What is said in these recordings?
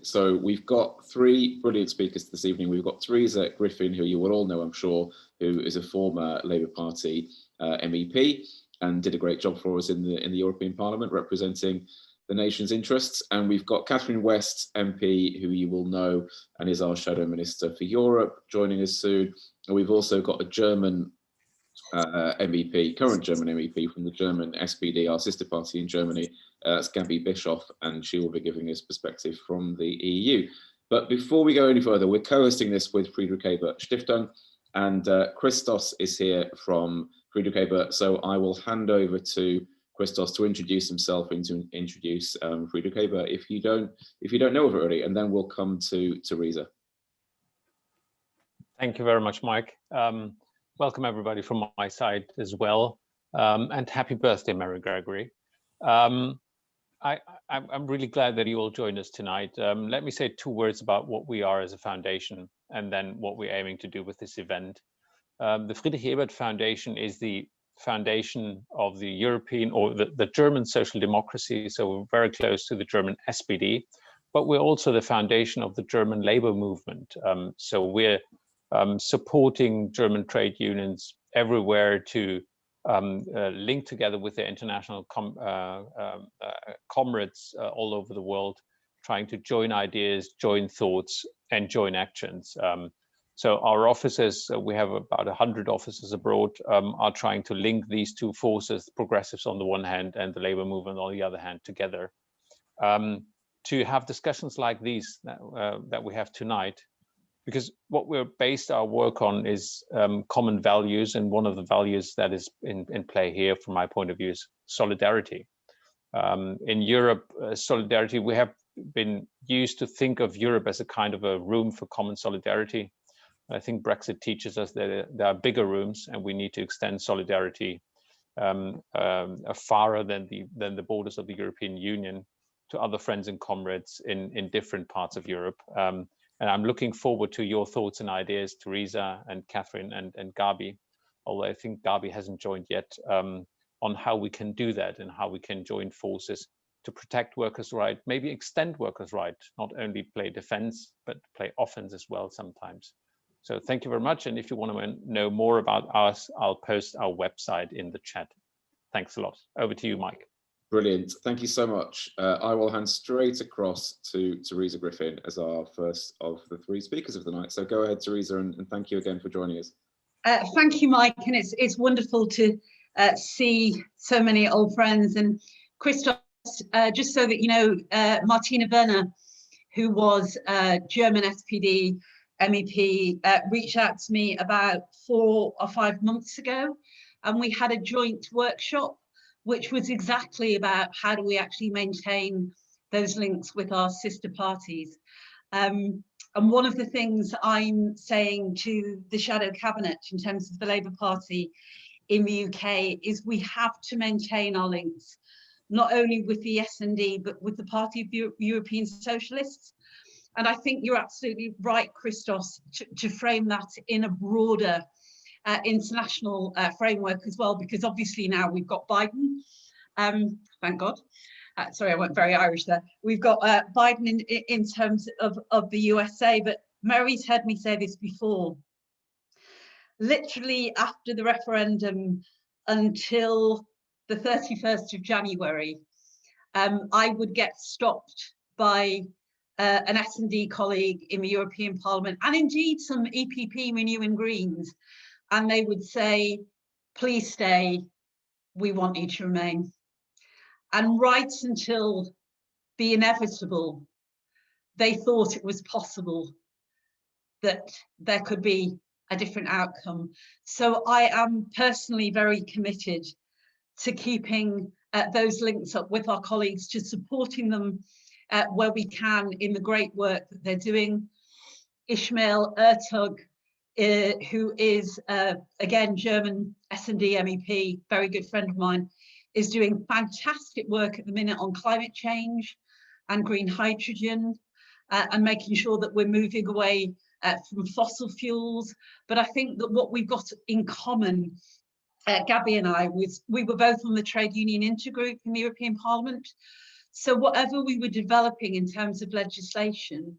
So we've got three brilliant speakers this evening. We've got Theresa Griffin, who you will all know, I'm sure, who is a former Labour Party MEP and did a great job for us in the European Parliament representing the nation's interests. And we've got Catherine West, MP, who you will know and is our Shadow Minister for Europe, joining us soon. And we've also got a German MEP, current German MEP from the German SPD, our sister party in Germany. That's Gaby Bischoff, and she will be giving us perspective from the EU. But before we go any further, we're co-hosting this with Friedrich Ebert Stiftung, and Christos is here from Friedrich Ebert. So I will hand over to Christos to introduce himself and to introduce Friedrich Ebert if you don't know of it already, and then we'll come to Theresa. Thank you very much, Mike. Welcome everybody from my side as well, and happy birthday, Mary Gregory. I'm really glad that you all joined us tonight. Let me say 2 words about what we are as a foundation and then what we're aiming to do with this event. The Friedrich Ebert Foundation is the foundation of the European or the German social democracy, so we're very close to the German SPD, but we're also the foundation of the German labor movement. So we're supporting German trade unions everywhere to link together with their international comrades all over the world, trying to join ideas, join thoughts, and join actions. So our offices, we have about 100 offices abroad, are trying to link these two forces, progressives on the one hand and the labor movement on the other hand, together to have discussions like these that we have tonight. Because what we're based our work on is common values, and one of the values that is in play here, from my point of view, is solidarity. In Europe, solidarity, we have been used to think of Europe as a kind of a room for common solidarity. I think Brexit teaches us that there are bigger rooms, and we need to extend solidarity farther than the borders of the European Union to other friends and comrades in different parts of Europe. And I'm looking forward to your thoughts and ideas, Theresa and Catherine and Gaby, although I think Gaby hasn't joined yet, on how we can do that and how we can join forces to protect workers' rights, maybe extend workers' rights, not only play defense, but play offense as well sometimes. So thank you very much. And if you want to know more about us, I'll post our website in the chat. Thanks a lot. Over to you, Mike. Brilliant. Thank you so much. I will hand straight across to Theresa Griffin as our first of the 3 speakers of the night. So go ahead, Theresa, and thank you again for joining us. Thank you, Mike. And it's wonderful to see so many old friends. And Christos, just so that you know, Martina Werner, who was German SPD MEP, reached out to me about 4 or 5 months ago, and we had a joint workshop which was exactly about how do we actually maintain those links with our sister parties. And one of the things I'm saying to the shadow cabinet in terms of the Labour Party in the UK is we have to maintain our links, not only with the SD, but with the Party of European Socialists. And I think you're absolutely right, Christos, to frame that in a broader international framework as well, because obviously now we've got Biden, thank God. Sorry, I went very Irish there. We've got Biden in terms of the USA, but Mary's heard me say this before. Literally after the referendum until the 31st of January, I would get stopped by an S&D colleague in the European Parliament, and indeed some EPP, Renew and Greens, and they would say, please stay, we want you to remain. And right until the inevitable, they thought it was possible that there could be a different outcome. So I am personally very committed to keeping those links up with our colleagues, to supporting them where we can in the great work that they're doing. Ismail Ertug, who is, again, German S&D MEP, very good friend of mine, is doing fantastic work at the minute on climate change and green hydrogen, and making sure that we're moving away from fossil fuels. But I think that what we've got in common, Gaby and I, was we were both on the trade union intergroup in the European Parliament. So whatever we were developing in terms of legislation,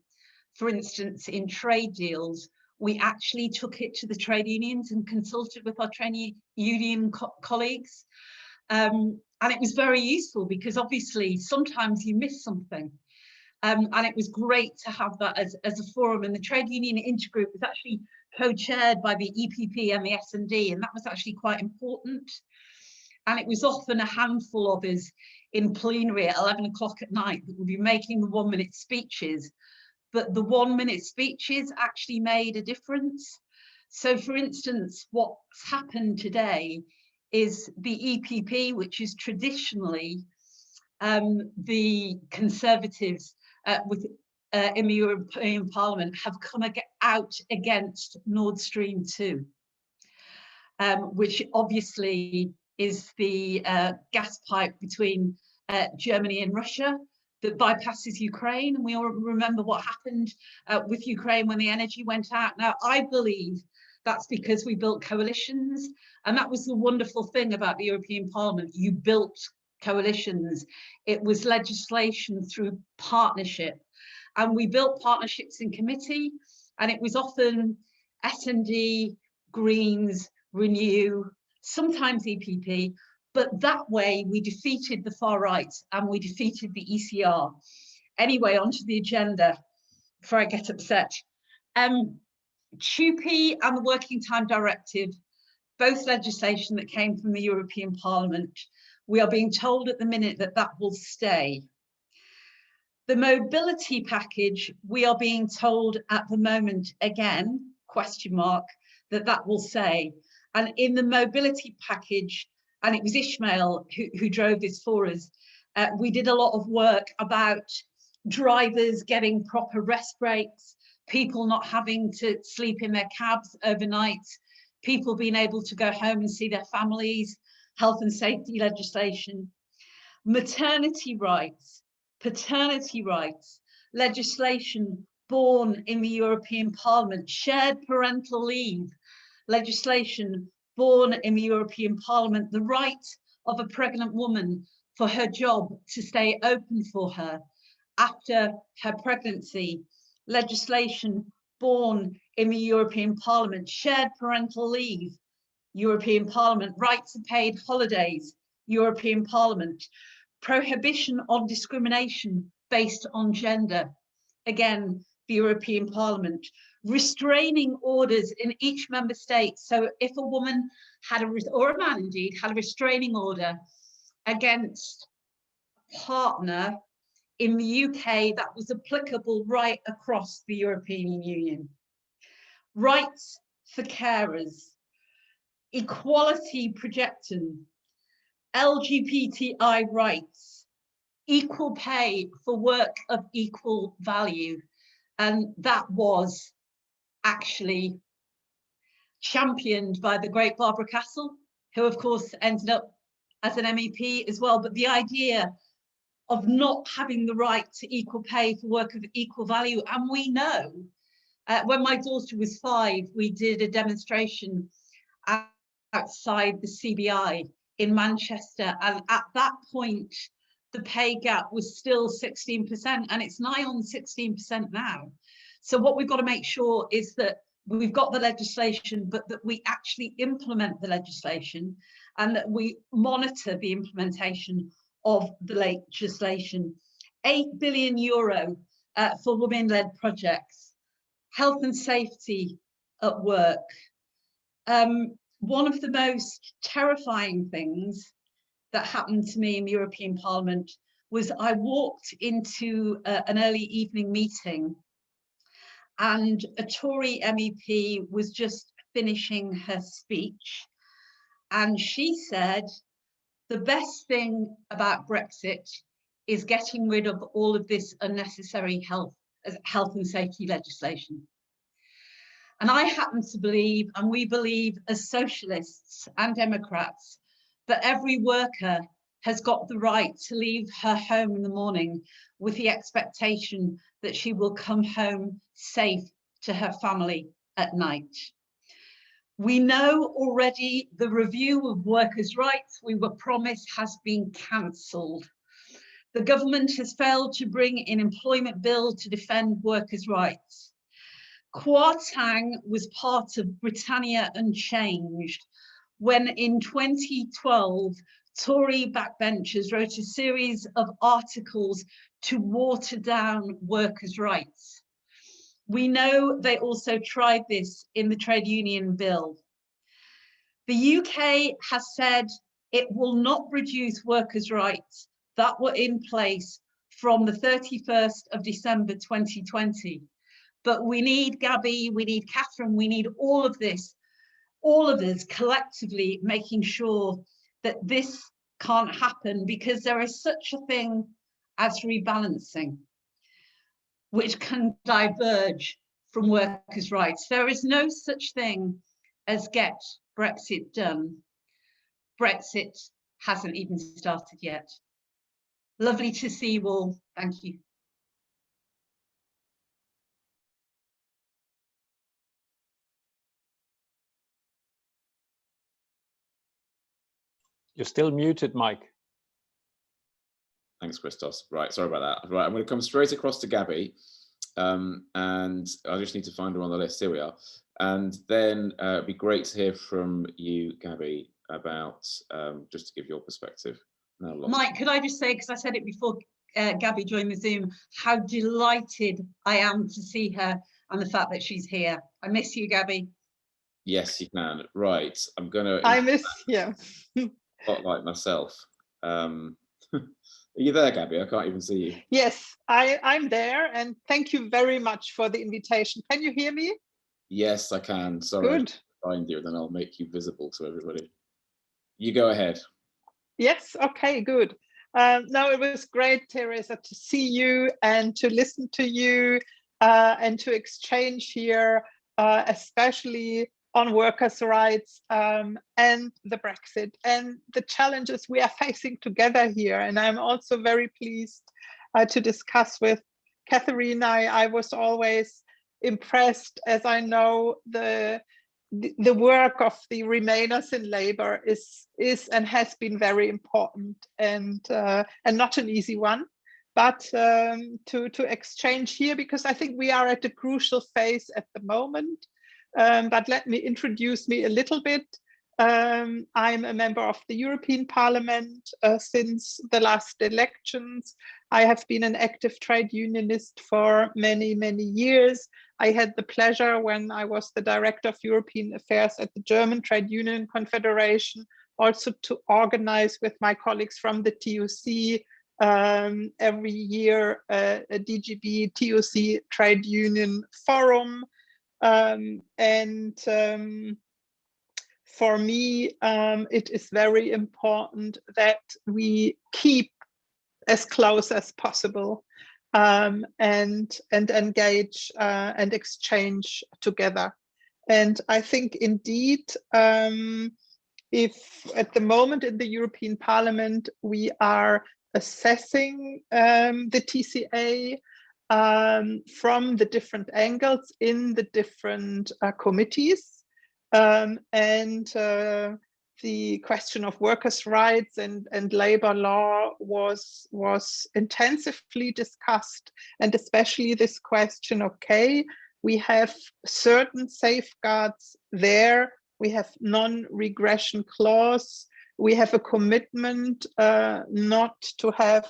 for instance, in trade deals, we actually took it to the trade unions and consulted with our trade union colleagues. And it was very useful because obviously sometimes you miss something. And it was great to have that as a forum. And the trade union intergroup was actually co-chaired by the EPP and the S&D, and that was actually quite important. And it was often a handful of us in plenary at 11 o'clock at night that would be making the 1-minute speeches, but the 1-minute speeches actually made a difference. So for instance, what's happened today is the EPP, which is traditionally the Conservatives in the European Parliament, have come out against Nord Stream 2, which obviously is the gas pipe between Germany and Russia that bypasses Ukraine. And we all remember what happened with Ukraine when the energy went out. Now, I believe that's because we built coalitions. And that was the wonderful thing about the European Parliament. You built coalitions. It was legislation through partnership. And we built partnerships in committee. And it was often S&D, Greens, Renew, sometimes EPP, but that way we defeated the far right and we defeated the ECR. Anyway, onto the agenda before I get upset. TUPE and the Working Time Directive, both legislation that came from the European Parliament. We are being told at the minute that that will stay. The mobility package, we are being told at the moment, again, question mark, that that will stay. And in the mobility package, and it was Ishmael who drove this for us, we did a lot of work about drivers getting proper rest breaks, people not having to sleep in their cabs overnight, people being able to go home and see their families, health and safety legislation, maternity rights, paternity rights, legislation born in the European Parliament, shared parental leave, legislation born in the European Parliament, the right of a pregnant woman for her job to stay open for her after her pregnancy, legislation born in the European Parliament, shared parental leave, European Parliament, right to paid holidays, European Parliament, prohibition on discrimination based on gender, again, the European Parliament, restraining orders in each member state. So if a woman had or a man indeed, had a restraining order against a partner in the UK, that was applicable right across the European Union. Rights for carers, equality projecting, LGBTI rights, equal pay for work of equal value. And that was actually championed by the great Barbara Castle, who of course ended up as an MEP as well. But the idea of not having the right to equal pay for work of equal value. And we know, when my daughter was 5, we did a demonstration outside the CBI in Manchester. And at that point, the pay gap was still 16%, and it's nigh on 16% now. So what we've got to make sure is that we've got the legislation, but that we actually implement the legislation and that we monitor the implementation of the legislation. €8 billion for women-led projects, health and safety at work. One of the most terrifying things that happened to me in the European Parliament was I walked into an early evening meeting and a Tory MEP was just finishing her speech, and she said, the best thing about Brexit is getting rid of all of this unnecessary health and safety legislation. And I happen to believe, and we believe as socialists and Democrats, that every worker has got the right to leave her home in the morning with the expectation that she will come home safe to her family at night. We know already the review of workers' rights we were promised has been cancelled. The government has failed to bring an employment bill to defend workers' rights. Kwarteng was part of Britannia Unchanged, when in 2012, Tory backbenchers wrote a series of articles to water down workers' rights. We know they also tried this in the trade union bill. The UK has said it will not reduce workers' rights that were in place from the 31st of December 2020. But we need Gaby, we need Catherine, we need all of this, all of us collectively making sure that this can't happen, because there is such a thing as rebalancing, which can diverge from workers' rights. There is no such thing as get Brexit done. Brexit hasn't even started yet. Lovely to see you all. Thank you. You're still muted, Mike. Thanks, Christos. Right, sorry about that. Right, I'm going to come straight across to Gaby, and I just need to find her on the list. Here we are. And then it'd be great to hear from you, Gaby, about just to give your perspective. Mike, could I just say, because I said it before Gaby joined the Zoom, how delighted I am to see her and the fact that she's here. I miss you, Gaby. Yes, you can. Right, I'm going to... I miss you. Spotlight myself. Are you there, Gaby? I can't even see you. Yes, I'm there, and thank you very much for the invitation. Can you hear me? Yes, I can. Sorry. Good. I'll find you, and then I'll make you visible to everybody. You go ahead. Yes, okay, good. No, it was great, Theresa, to see you and to listen to you and to exchange here, especially on workers' rights and the Brexit and the challenges we are facing together here. And I'm also very pleased to discuss with Catherine. I was always impressed, as I know the work of the Remainers in Labour is and has been very important and not an easy one, but to exchange here, because I think we are at a crucial phase at the moment. But let me introduce me a little bit. I'm a member of the European Parliament since the last elections. I have been an active trade unionist for many, many years. I had the pleasure, when I was the Director of European Affairs at the German Trade Union Confederation, also to organize with my colleagues from the TUC every year a DGB TUC Trade Union Forum. For me, it is very important that we keep as close as possible and engage and exchange together. And I think indeed, if at the moment in the European Parliament we are assessing the TCA from the different angles in the different committees, and the question of workers' rights and labor law was intensively discussed, and especially this question, okay, we have certain safeguards there, we have non-regression clause, we have a commitment not to have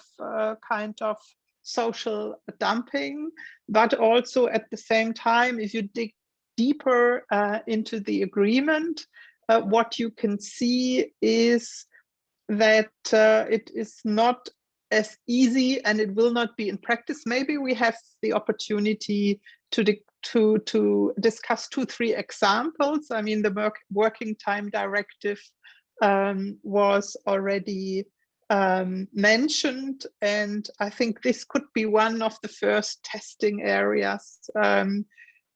kind of social dumping, but also at the same time, if you dig deeper into the agreement, what you can see is that it is not as easy, and it will not be in practice. Maybe we have the opportunity to discuss 2-3 examples. I mean, the working time directive was already mentioned, and I think this could be one of the first testing areas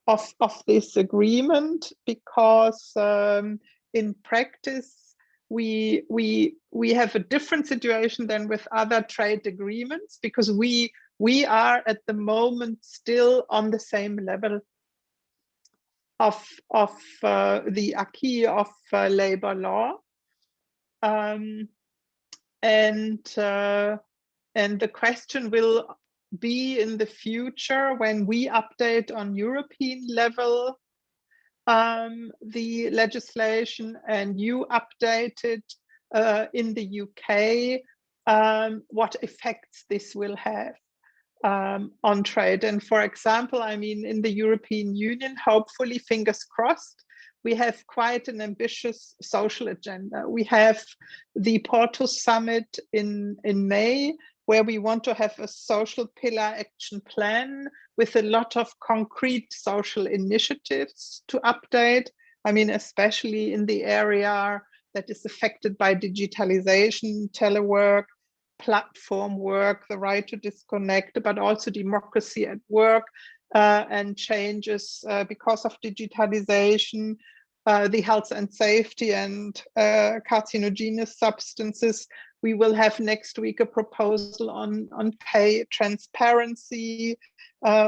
of this agreement, because in practice we have a different situation than with other trade agreements, because we are at the moment still on the same level of the acquis of labor law, and the question will be in the future when we update on European level the legislation and you update it in the UK, what effects this will have on trade. And for example, I mean, in the European Union, hopefully, fingers crossed, we have quite an ambitious social agenda. We have the Porto Summit in May, where we want to have a social pillar action plan with a lot of concrete social initiatives to update. I mean, especially in the area that is affected by digitalization, telework, platform work, the right to disconnect, but also democracy at work and changes because of digitalization, the health and safety and carcinogenous substances. We will have next week a proposal on pay transparency.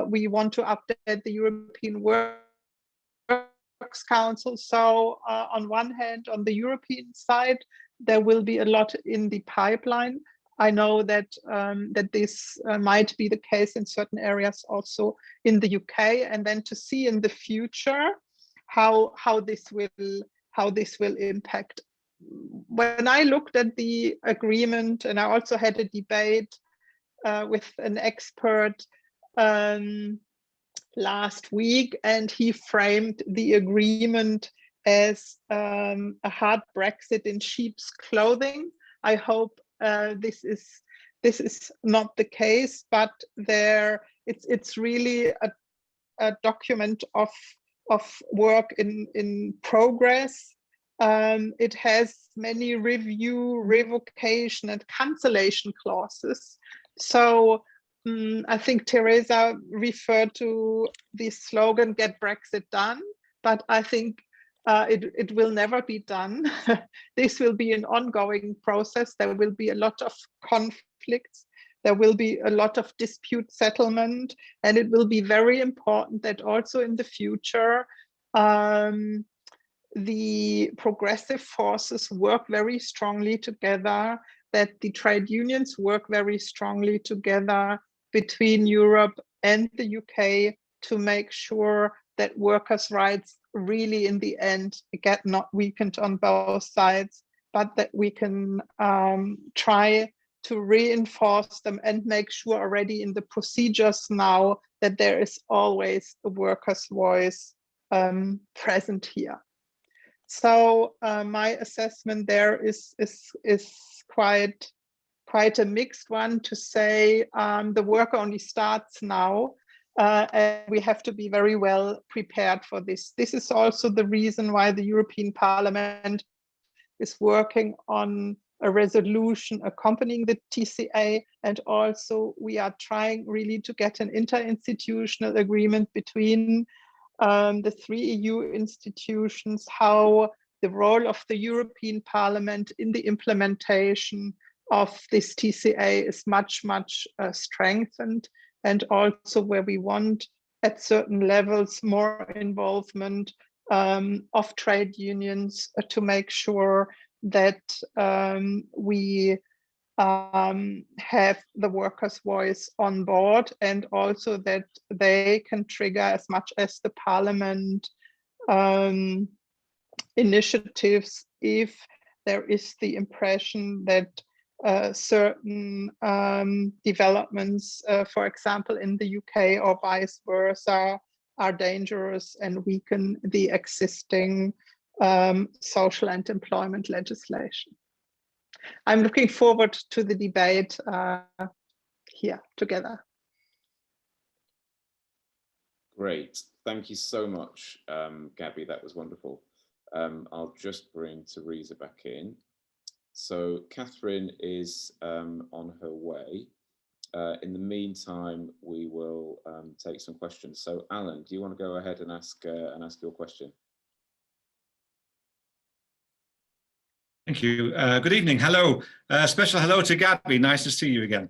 We want to update the European Works Council. So on one hand, on the European side, there will be a lot in the pipeline. I know that that this might be the case in certain areas also in the UK, and then to see in the future how this will impact. When I looked at the agreement, and I also had a debate with an expert last week, and he framed the agreement as a hard Brexit in sheep's clothing. I hope this is not the case, but it's really a document of work in progress. It has many review, revocation, and cancellation clauses. So I think Theresa referred to the slogan, "Get Brexit Done," but I think it will never be done. This will be an ongoing process. There will be a lot of conflicts. There will be a lot of dispute settlement, and it will be very important that also in the future, the progressive forces work very strongly together, that the trade unions work very strongly together between Europe and the UK to make sure that workers' rights really in the end get not weakened on both sides, but that we can try to reinforce them and make sure already in the procedures now that there is always a workers' voice present here. So my assessment there is quite a mixed one, to say the work only starts now, and we have to be very well prepared for this. This is also the reason why the European Parliament is working on a resolution accompanying the TCA, and also we are trying really to get an interinstitutional agreement between the 3 EU institutions, how the role of the European Parliament in the implementation of this TCA is much strengthened, and also where we want at certain levels more involvement of trade unions to make sure that we have the workers' voice on board, and also that they can trigger as much as the Parliament initiatives if there is the impression that certain developments, for example, in the UK or vice versa, are dangerous and weaken the existing social and employment legislation. I'm looking forward to the debate here together. Great. Thank you so much, Gaby. That was wonderful. I'll just bring Theresa back in. So Catherine is on her way. In the meantime, we will take some questions. So Alan, do you want to go ahead and ask your question? Thank you. Good evening. Hello. Special hello to Gaby. Nice to see you again.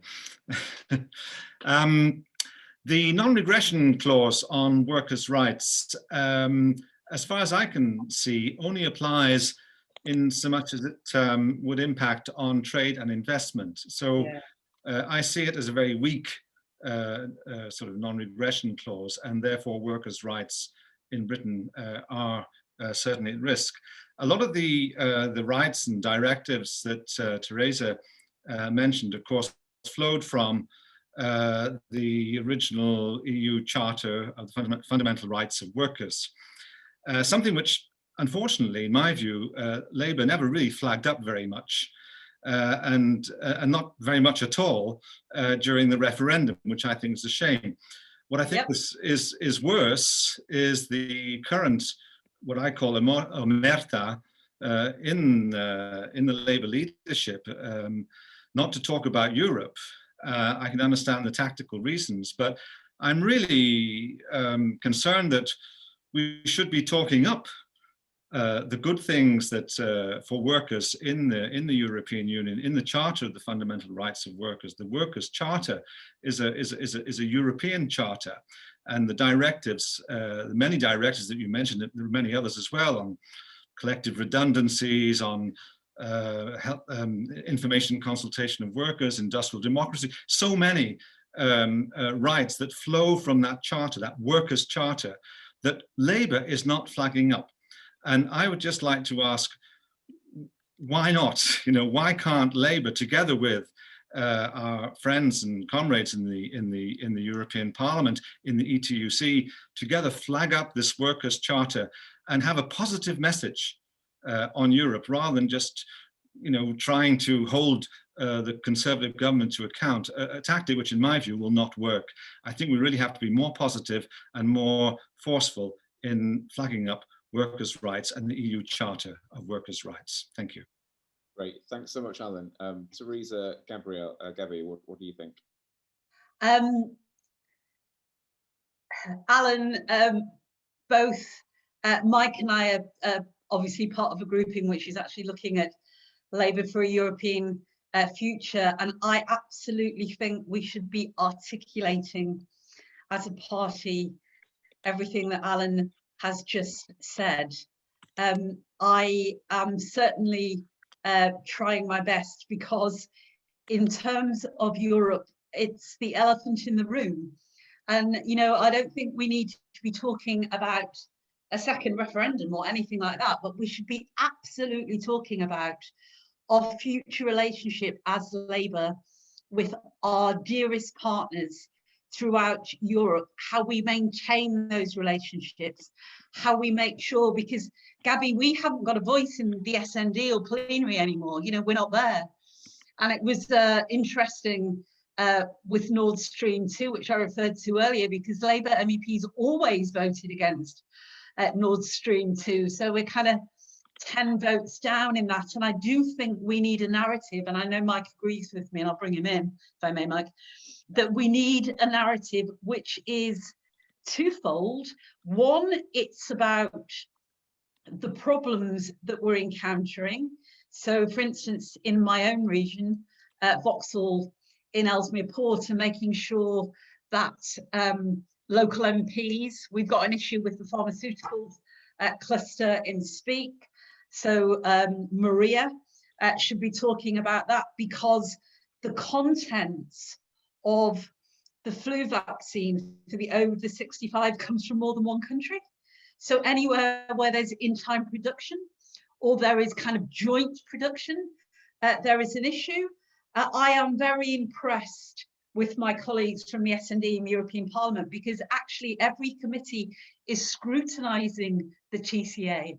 The non-regression clause on workers' rights, as far as I can see, only applies in so much as it would impact on trade and investment. So I see it as a very weak sort of non-regression clause, and therefore workers' rights in Britain are certainly at risk. A lot of the rights and directives that Theresa mentioned, of course, flowed from the original EU Charter of the Fundamental Rights of Workers, something which, unfortunately, in my view, Labour never really flagged up very much, and not very much at all during the referendum, which I think is a shame. What I think is worse is the current, what I call omerta in the Labour leadership, not to talk about Europe. I can understand the tactical reasons, but I'm really concerned that we should be talking up the good things that for workers in the European Union, in the Charter of the Fundamental Rights of Workers. The Workers' Charter is a European charter, and the directives, the many directives that you mentioned, there are many others as well, on collective redundancies, on information consultation of workers, industrial democracy, so many rights that flow from that charter, that Workers' Charter, that Labour is not flagging up. And I would just like to ask, why not? Why can't Labour, together with our friends and comrades in the European Parliament, in the ETUC, together flag up this Workers' Charter and have a positive message on Europe, rather than just trying to hold the Conservative government to account, a tactic which in my view will not work. I think we really have to be more positive and more forceful in flagging up workers' rights and the EU Charter of Workers' Rights. Thank you. Great, thanks so much, Alan. Theresa, Gaby, what do you think? Alan, both Mike and I are obviously part of a grouping which is actually looking at Labour for a European future, and I absolutely think we should be articulating as a party everything that Alan has just said. I am certainly trying my best, because in terms of Europe, it's the elephant in the room. And, I don't think we need to be talking about a second referendum or anything like that, but we should be absolutely talking about our future relationship as Labour with our dearest partners throughout Europe, how we maintain those relationships, how we make sure, because Gaby, we haven't got a voice in the SND or plenary anymore, we're not there. And it was interesting with Nord Stream 2, which I referred to earlier, because Labour MEPs always voted against Nord Stream 2. So we're kind of 10 votes down in that. And I do think we need a narrative, and I know Mike agrees with me, and I'll bring him in, if I may, Mike, that we need a narrative which is twofold. One, it's about the problems that we're encountering. So, for instance, in my own region, Vauxhall in Ellesmere Port, and making sure that local MPs, we've got an issue with the pharmaceuticals cluster in Speak. So Maria should be talking about that, because the contents of the flu vaccine for the over 65 comes from more than one country. So anywhere where there's in-time production, or there is kind of joint production, there is an issue. I am very impressed with my colleagues from the SND in the European Parliament, because actually every committee is scrutinising the TCA.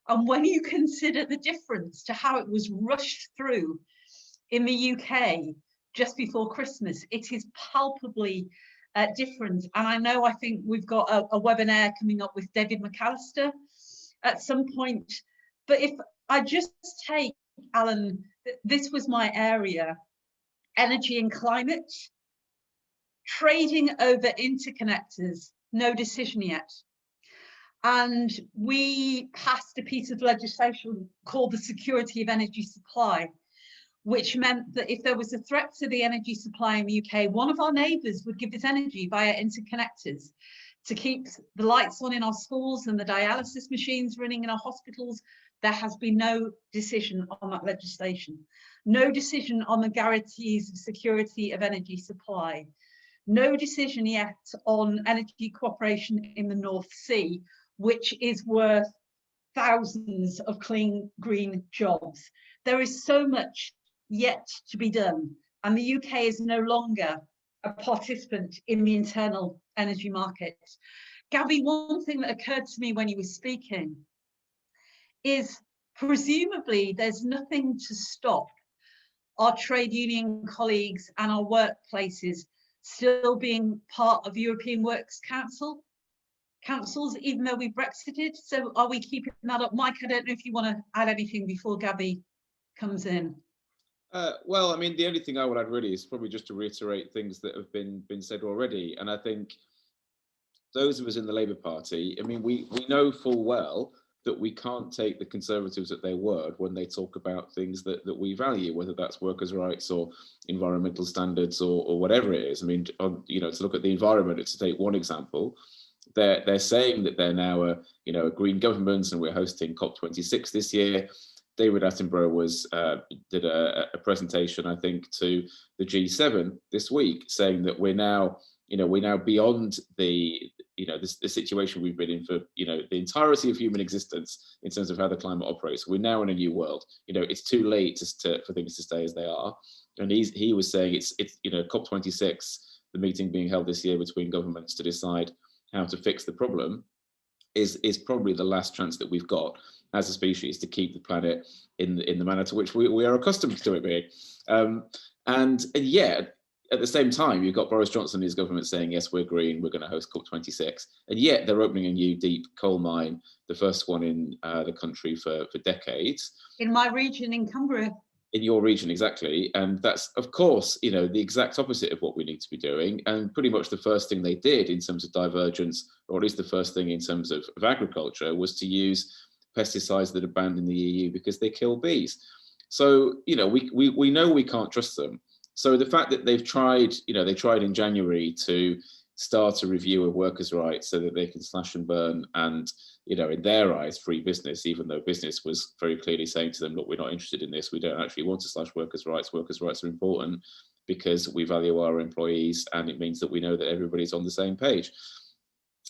And when you consider the difference to how it was rushed through in the UK just before Christmas, it is palpably different. And I think we've got a webinar coming up with David McAllister at some point. But if I just take, Alan, this was my area, energy and climate, trading over interconnectors, no decision yet. And we passed a piece of legislation called the Security of Energy Supply, which meant that if there was a threat to the energy supply in the UK, one of our neighbours would give us energy via interconnectors to keep the lights on in our schools and the dialysis machines running in our hospitals, there has been no decision on that legislation, no decision on the guarantees of security of energy supply, no decision yet on energy cooperation in the North Sea, which is worth thousands of clean green jobs. There is so much yet to be done, and the UK is no longer a participant in the internal energy market. Gaby, one thing that occurred to me when you were speaking is presumably there's nothing to stop our trade union colleagues and our workplaces still being part of European Works Councils, even though we Brexited. So are we keeping that up? Mike, I don't know if you want to add anything before Gaby comes in. Well, I mean, the only thing I would add really is probably just to reiterate things that have been said already. And I think those of us in the Labour Party, I mean, we know full well that we can't take the Conservatives at their word when they talk about things that we value, whether that's workers' rights or environmental standards or whatever it is. I mean, you know, to look at the environment, to take one example, they're saying that they're now a green government, and we're hosting COP26 this year. David Attenborough did a presentation, I think, to the G7 this week, saying that we're now beyond the situation we've been in for the entirety of human existence in terms of how the climate operates. We're now in a new world. It's too late for things to stay as they are. And he was saying it's COP26, the meeting being held this year between governments to decide how to fix the problem, is probably the last chance that we've got as a species to keep the planet in the manner to which we are accustomed to it being. And yet, at the same time, you've got Boris Johnson and his government saying, yes, we're green, we're going to host COP26. And yet they're opening a new deep coal mine, the first one in the country for decades. In my region, in Cumbria. In your region, exactly. And that's, of course, the exact opposite of what we need to be doing. And pretty much the first thing they did in terms of divergence, or at least the first thing in terms of agriculture, was to use pesticides that are banned in the EU because they kill bees. So, we know we can't trust them. So the fact that they've tried, they tried in January to start a review of workers' rights so that they can slash and burn and, in their eyes, free business, even though business was very clearly saying to them, look, we're not interested in this. We don't actually want to slash workers' rights. Workers' rights are important because we value our employees, and it means that we know that everybody's on the same page.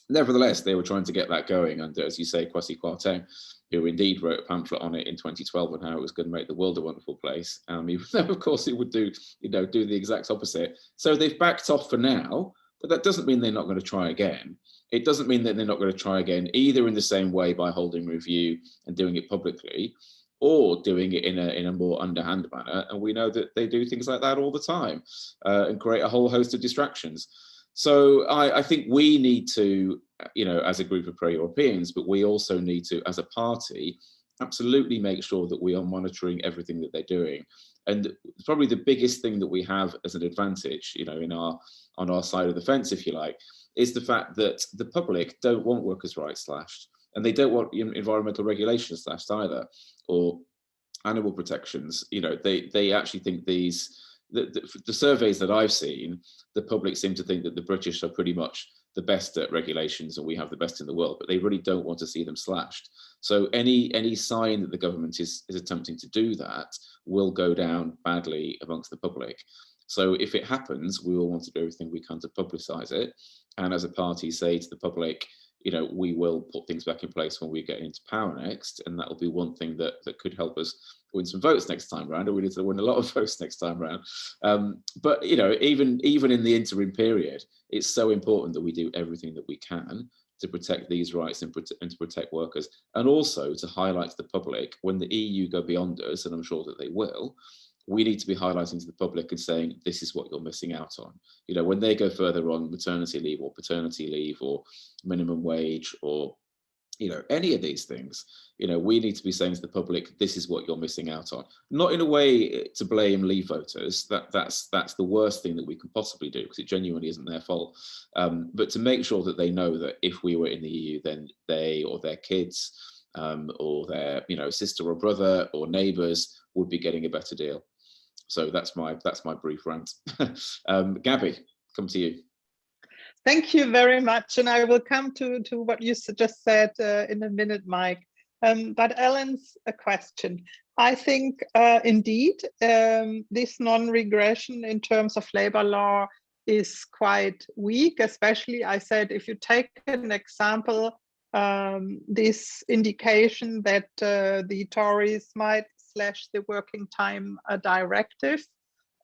Nevertheless, they were trying to get that going under, as you say, Kwasi Kwarteng, who indeed wrote a pamphlet on it in 2012 on how it was going to make the world a wonderful place. Even though, of course, it would do the exact opposite. So they've backed off for now, but that doesn't mean they're not going to try again. It doesn't mean that they're not going to try again, either in the same way by holding review and doing it publicly, or doing it in a more underhand manner. And we know that they do things like that all the time and create a whole host of distractions. So I think we need to, as a group of pro-Europeans, but we also need to, as a party, absolutely make sure that we are monitoring everything that they're doing. And probably the biggest thing that we have as an advantage, on our side of the fence, if you like, is the fact that the public don't want workers' rights slashed, and they don't want environmental regulations slashed either, or animal protections. They actually think the surveys that I've seen, the public seem to think that the British are pretty much the best at regulations and we have the best in the world, but they really don't want to see them slashed. So any sign that the government is attempting to do that will go down badly amongst the public. So if it happens, we will want to do everything we can to publicise it. And as a party, say to the public, we will put things back in place when we get into power next. And that will be one thing that could help us win some votes next time around, or we need to win a lot of votes next time around. But even in the interim period, it's so important that we do everything that we can to protect these rights and to protect workers, and also to highlight to the public when the EU go beyond us, and I'm sure that they will. We need to be highlighting to the public and saying, this is what you're missing out on. When they go further on maternity leave or paternity leave or minimum wage or any of these things, we need to be saying to the public, this is what you're missing out on. Not in a way to blame Leave voters, that's the worst thing that we can possibly do, because it genuinely isn't their fault. But to make sure that they know that if we were in the EU, then they or their kids or their sister or brother or neighbours would be getting a better deal. So that's my brief rant. Gaby, come to you. Thank you very much. And I will come to what you just said in a minute, Mike. But Ellen's a question. I think indeed this non-regression in terms of labor law is quite weak, especially I said, if you take an example, this indication that the Tories might slash the working time directive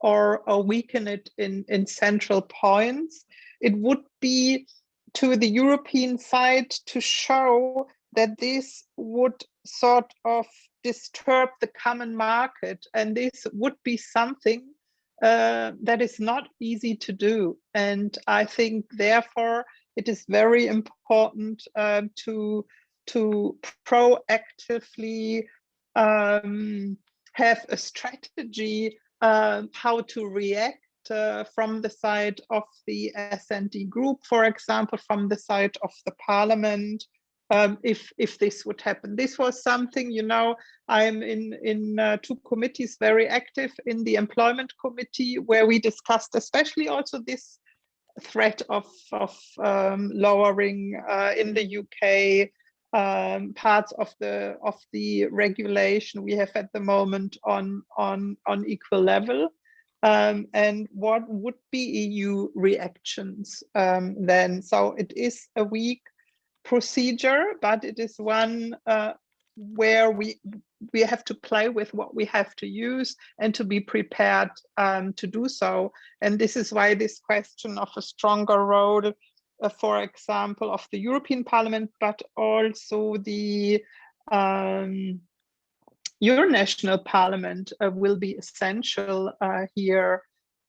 or weaken it in central points, it would be to the European side to show that this would sort of disturb the common market, and this would be something that is not easy to do. And I think therefore it is very important to proactively have a strategy how to react from the side of the S&D group, for example, from the side of the parliament, if this would happen. This was something, you know, I'm in 2 committees very active in the employment committee, where we discussed especially also this threat of lowering in the UK parts of the regulation we have at the moment on equal level, and what would be EU reactions then. So it is a weak procedure, but it is one where we have to play with what we have to use and to be prepared to do so. And this is why this question of a stronger role, for example, of the European Parliament, but also the your national parliament will be essential here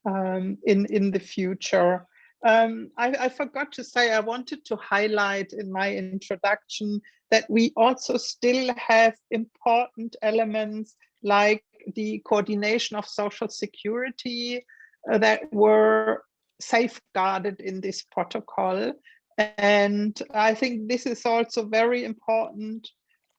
in the future. I forgot to say, I wanted to highlight in my introduction that we also still have important elements like the coordination of social security that were safeguarded in this protocol. And I think this is also very important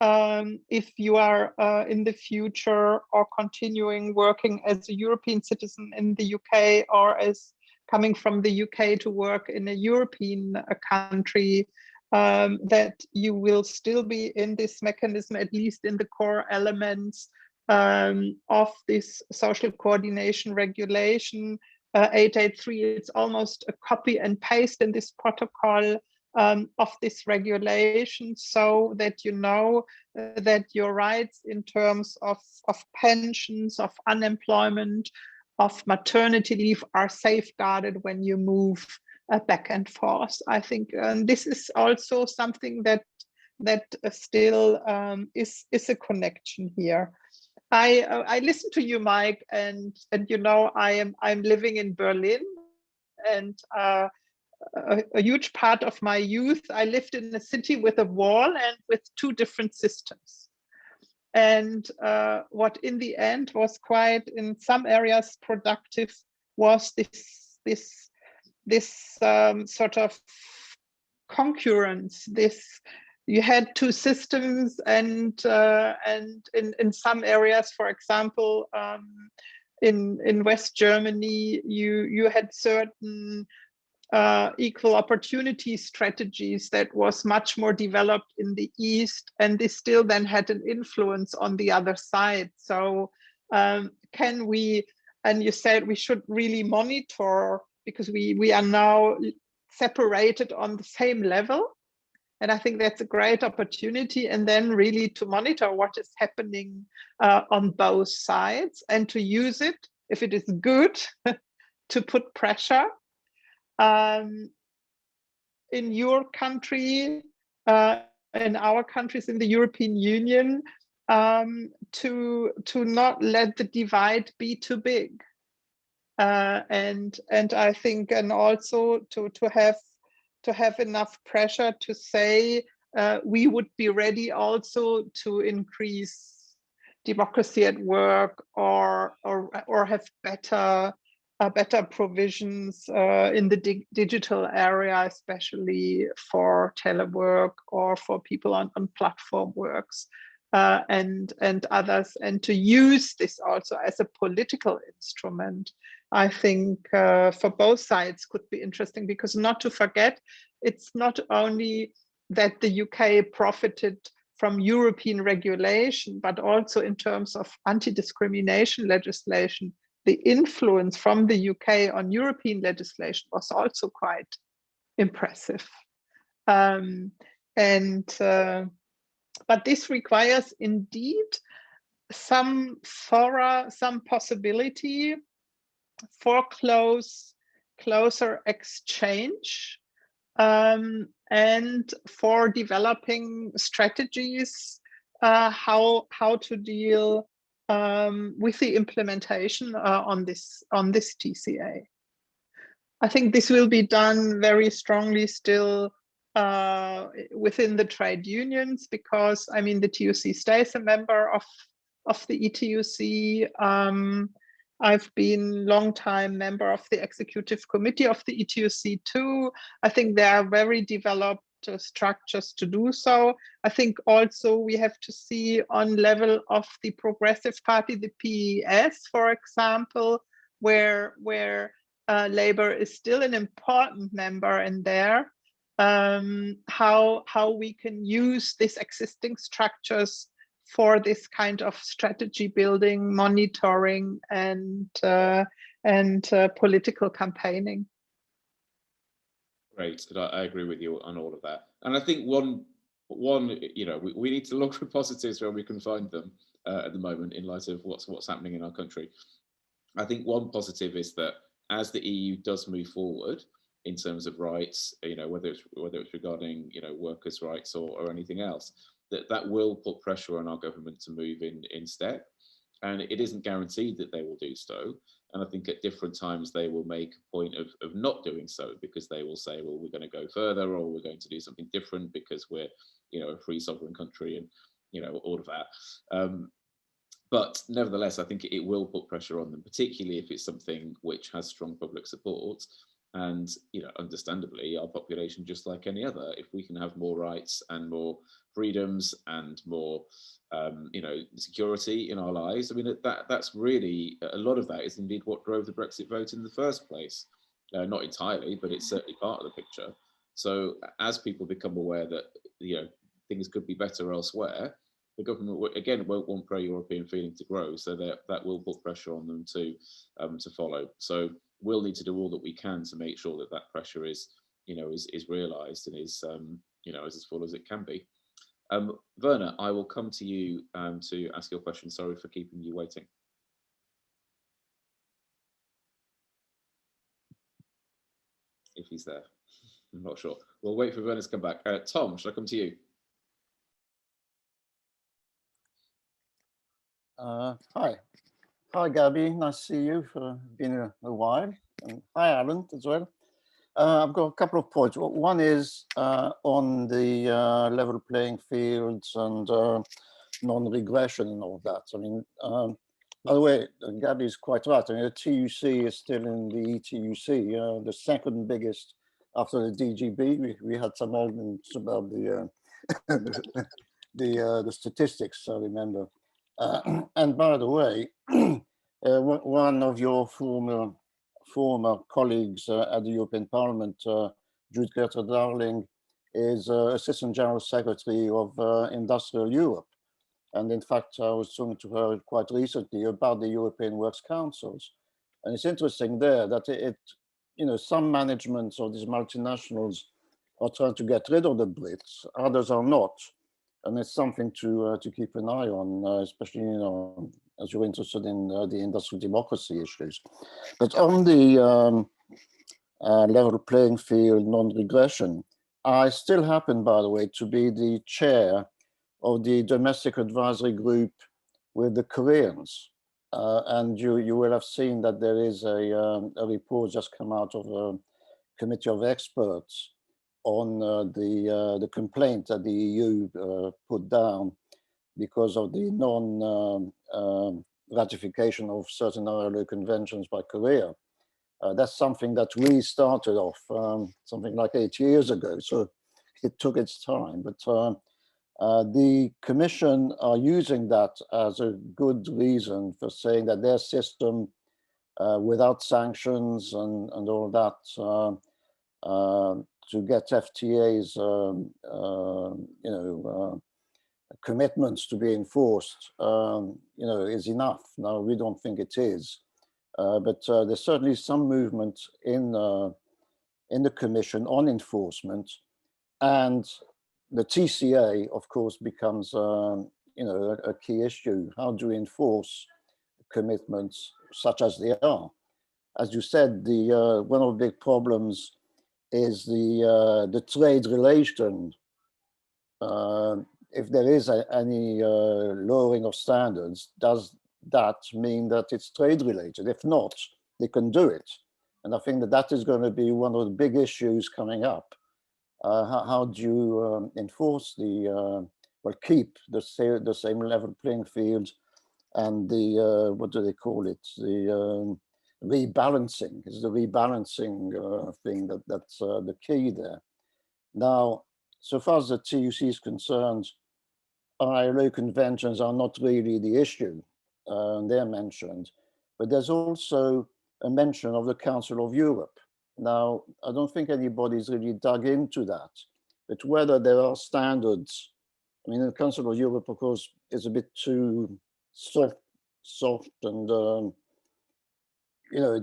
if you are in the future or continuing working as a European citizen in the UK, or as coming from the UK to work in a European country, that you will still be in this mechanism, at least in the core elements of this social coordination regulation. 883, it's almost a copy and paste in this protocol of this regulation, so that you know that your rights in terms of pensions, of unemployment, of maternity leave are safeguarded when you move back and forth. I think this is also something that still is a connection here. I listen to you, Mike, and you know, I'm living in Berlin, and a huge part of my youth I lived in a city with a wall and with 2 different systems. And what in the end was quite, in some areas, productive was this sort of concurrence. You had 2 systems, and in some areas, for example, in West Germany, you had certain equal opportunity strategies that was much more developed in the East, and this still then had an influence on the other side. So can we, and you said we should really monitor, because we are now separated on the same level. And I think that's a great opportunity, and then really to monitor what is happening on both sides, and to use it, if it is good, to put pressure in your country, in our countries in the European Union, to not let the divide be too big. And I think, and also to have enough pressure to say we would be ready also to increase democracy at work, or have better provisions in the digital area, especially for telework or for people on platform works and others, and to use this also as a political instrument. I think for both sides could be interesting, because not to forget, it's not only that the UK profited European regulation, but also in terms of anti-discrimination legislation, the influence from the UK on European legislation was also quite impressive. But this requires indeed some thorough, some possibility for closer exchange and for developing strategies how to deal with the implementation on this TCA. I think this will be done very strongly still within the trade unions, because I mean the TUC stays a member of the ETUC. I've been long-time member of the executive committee of the ETUC too. I think there are very developed structures to do so. I think also we have to see on level of the Progressive Party, the PES, for example, where Labour is still an important member in there, how we can use these existing structures for this kind of strategy building, monitoring, and political campaigning. Great, I agree with you on all of that. And I think one you know, we need to look for positives where we can find them at the moment in light of what's happening in our country. I think one positive is that as the EU does move forward in terms of rights, you know, whether it's regarding, you know, workers' rights or anything else, that will put pressure on our government to move in step. And it isn't guaranteed that they will do so. And I think at different times they will make a point of not doing so, because they will say, well, we're going to go further, or we're going to do something different because we're, you know, a free sovereign country, and, you know, all of that. But nevertheless, I think it will put pressure on them, particularly if it's something which has strong public support. And, you know, understandably, our population, just like any other, if we can have more rights and more freedoms and more, you know, security in our lives, I mean, that's really, a lot of that is indeed what drove the Brexit vote in the first place. Not entirely, but it's certainly part of the picture. So as people become aware that, you know, things could be better elsewhere, the government, again, won't want pro-European feeling to grow, so that will put pressure on them to follow. So we'll need to do all that we can to make sure that that pressure is, you know, is realised and is, you know, as full as it can be. Werner, I will come to you to ask your question. Sorry for keeping you waiting. If he's there, I'm not sure. We'll wait for Werner to come back. Tom, shall I come to you? Hi, Gaby. Nice to see you. For been a while. And hi, Alan, as well. I've got a couple of points. One is on the level playing fields and non-regression and all that. I mean, by the way, Gaby is quite right. I mean, the TUC is still in the ETUC, the second biggest after the DGB. We had some arguments about the the statistics, I remember. And by the way, one of your former colleagues at the European Parliament, Judith Greta Darling, is Assistant General Secretary of Industrial Europe. And in fact, I was talking to her quite recently about the European Works Councils. And it's interesting there that you know, some managements of these multinationals are trying to get rid of the Brits, others are not. And it's something to keep an eye on, especially, you know, as you're interested in the industrial democracy issues. But on the level playing field, non-regression, I still happen, by the way, to be the chair of the domestic advisory group with the Koreans. And you will have seen that there is a report just come out of a committee of experts on the complaint that the EU put down because of the non-ratification of certain ILO conventions by Korea. That's something that we started off something like 8 years ago, so it took its time. But the Commission are using that as a good reason for saying that their system, without sanctions and all that, to get FTAs, you know, commitments to be enforced, is enough. Now, we don't think it is, but there's certainly some movement in the Commission on enforcement, and the TCA, of course, becomes a key issue. How do we enforce commitments such as they are? As you said, the one of the big problems is the trade relation. If there is any lowering of standards, does that mean that it's trade related? If not, they can do it. And I think that is going to be one of the big issues coming up. How do you enforce keep the same level playing field, and the what do they call it? The rebalancing is the rebalancing thing that's the key there. Now, so far as the TUC is concerned, ILO conventions are not really the issue. They're mentioned, but there's also a mention of the Council of Europe. Now, I don't think anybody's really dug into that, but whether there are standards, I mean, the Council of Europe, of course, is a bit too soft and,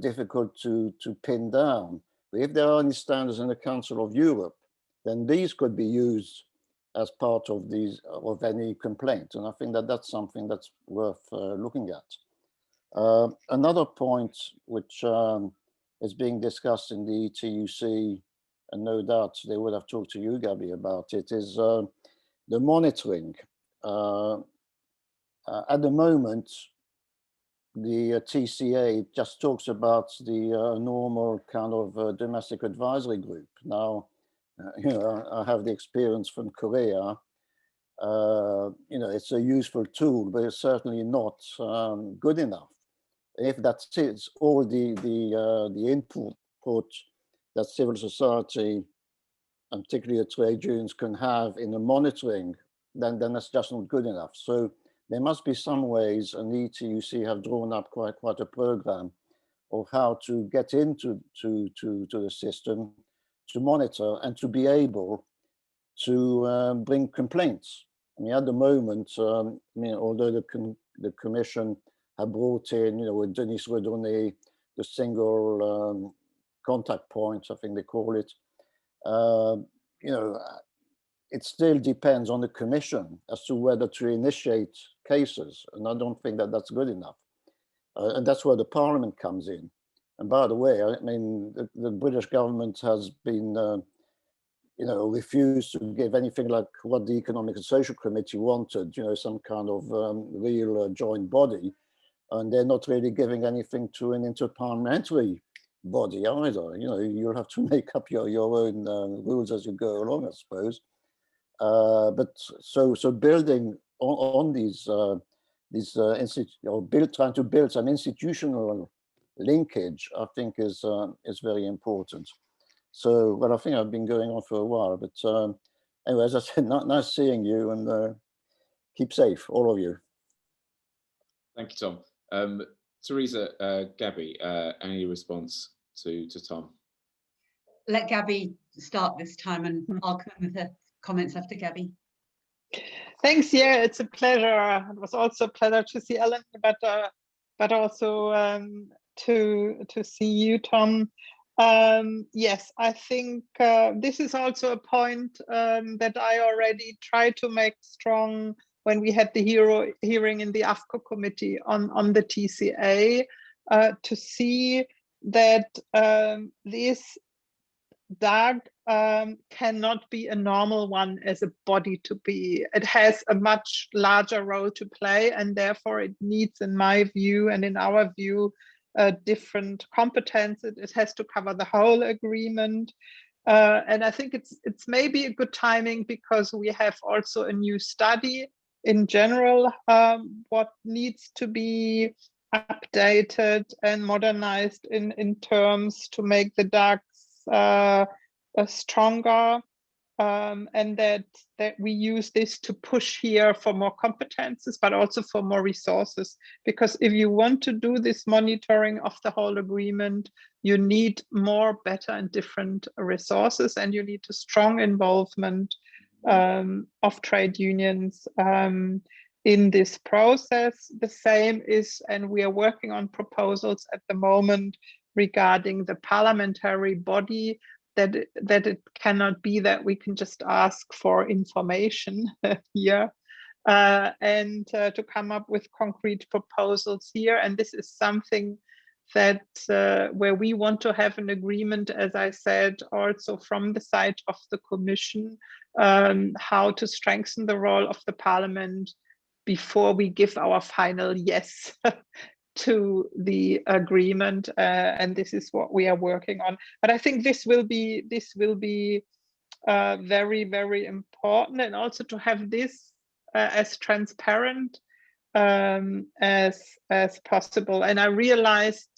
difficult to pin down. But if there are any standards in the Council of Europe, then these could be used as part of any complaint. And I think that's something that's worth looking at. Another point which is being discussed in the TUC, and no doubt they would have talked to you, Gaby, about it, is the monitoring. At the moment, the TCA just talks about the normal kind of domestic advisory group. Now, I have the experience from Korea. It's a useful tool, but it's certainly not good enough. If that's all the input that civil society, and particularly the trade unions, can have in the monitoring, then that's just not good enough. So there must be some ways, and the TUC have drawn up quite a program of how to get into the system, to monitor and to be able to bring complaints. I mean, at the moment, although the Commission have brought in, with Denis Redonnet, the single contact point, I think they call it, it still depends on the Commission as to whether to initiate cases, and I don't think that's good enough. And that's where the Parliament comes in. And by the way, I mean, the British government has been, refused to give anything like what the Economic and Social Committee wanted, some kind of real joint body. And they're not really giving anything to an interparliamentary body either. You'll have to make up your own rules as you go along, I suppose. But so building on these trying to build some institutional linkage, I think is very important. So, well, I think I've been going on for a while, but anyway, as I said, nice seeing you, and keep safe, all of you. Thank you, Tom. Theresa, Gaby, any response to Tom? Let Gaby start this time, and I'll come with the comments after Gaby. Thanks. Yeah, it's a pleasure. It was also a pleasure to see Ellen, but also to see you, Tom. Yes, I think this is also a point that I already tried to make strong when we had the hearing in the AFCO committee on the TCA, to see that this DAG cannot be a normal one as a body to be. It has a much larger role to play, and therefore it needs, in my view and in our view, different competences. It has to cover the whole agreement. And I think it's maybe a good timing, because we have also a new study in general, what needs to be updated and modernized in terms to make the DAGs stronger, and that we use this to push here for more competences, but also for more resources. Because if you want to do this monitoring of the whole agreement, you need more, better, and different resources, and you need a strong involvement trade unions in this process. The same is, and we are working on proposals at the moment regarding the parliamentary body, that it cannot be that we can just ask for information here, and to come up with concrete proposals here. And this is something that where we want to have an agreement, as I said, also from the side of the Commission, how to strengthen the role of the Parliament before we give our final yes to the agreement, and this is what we are working on. But I think this will be very, very important, and also to have this as transparent as possible. And I realized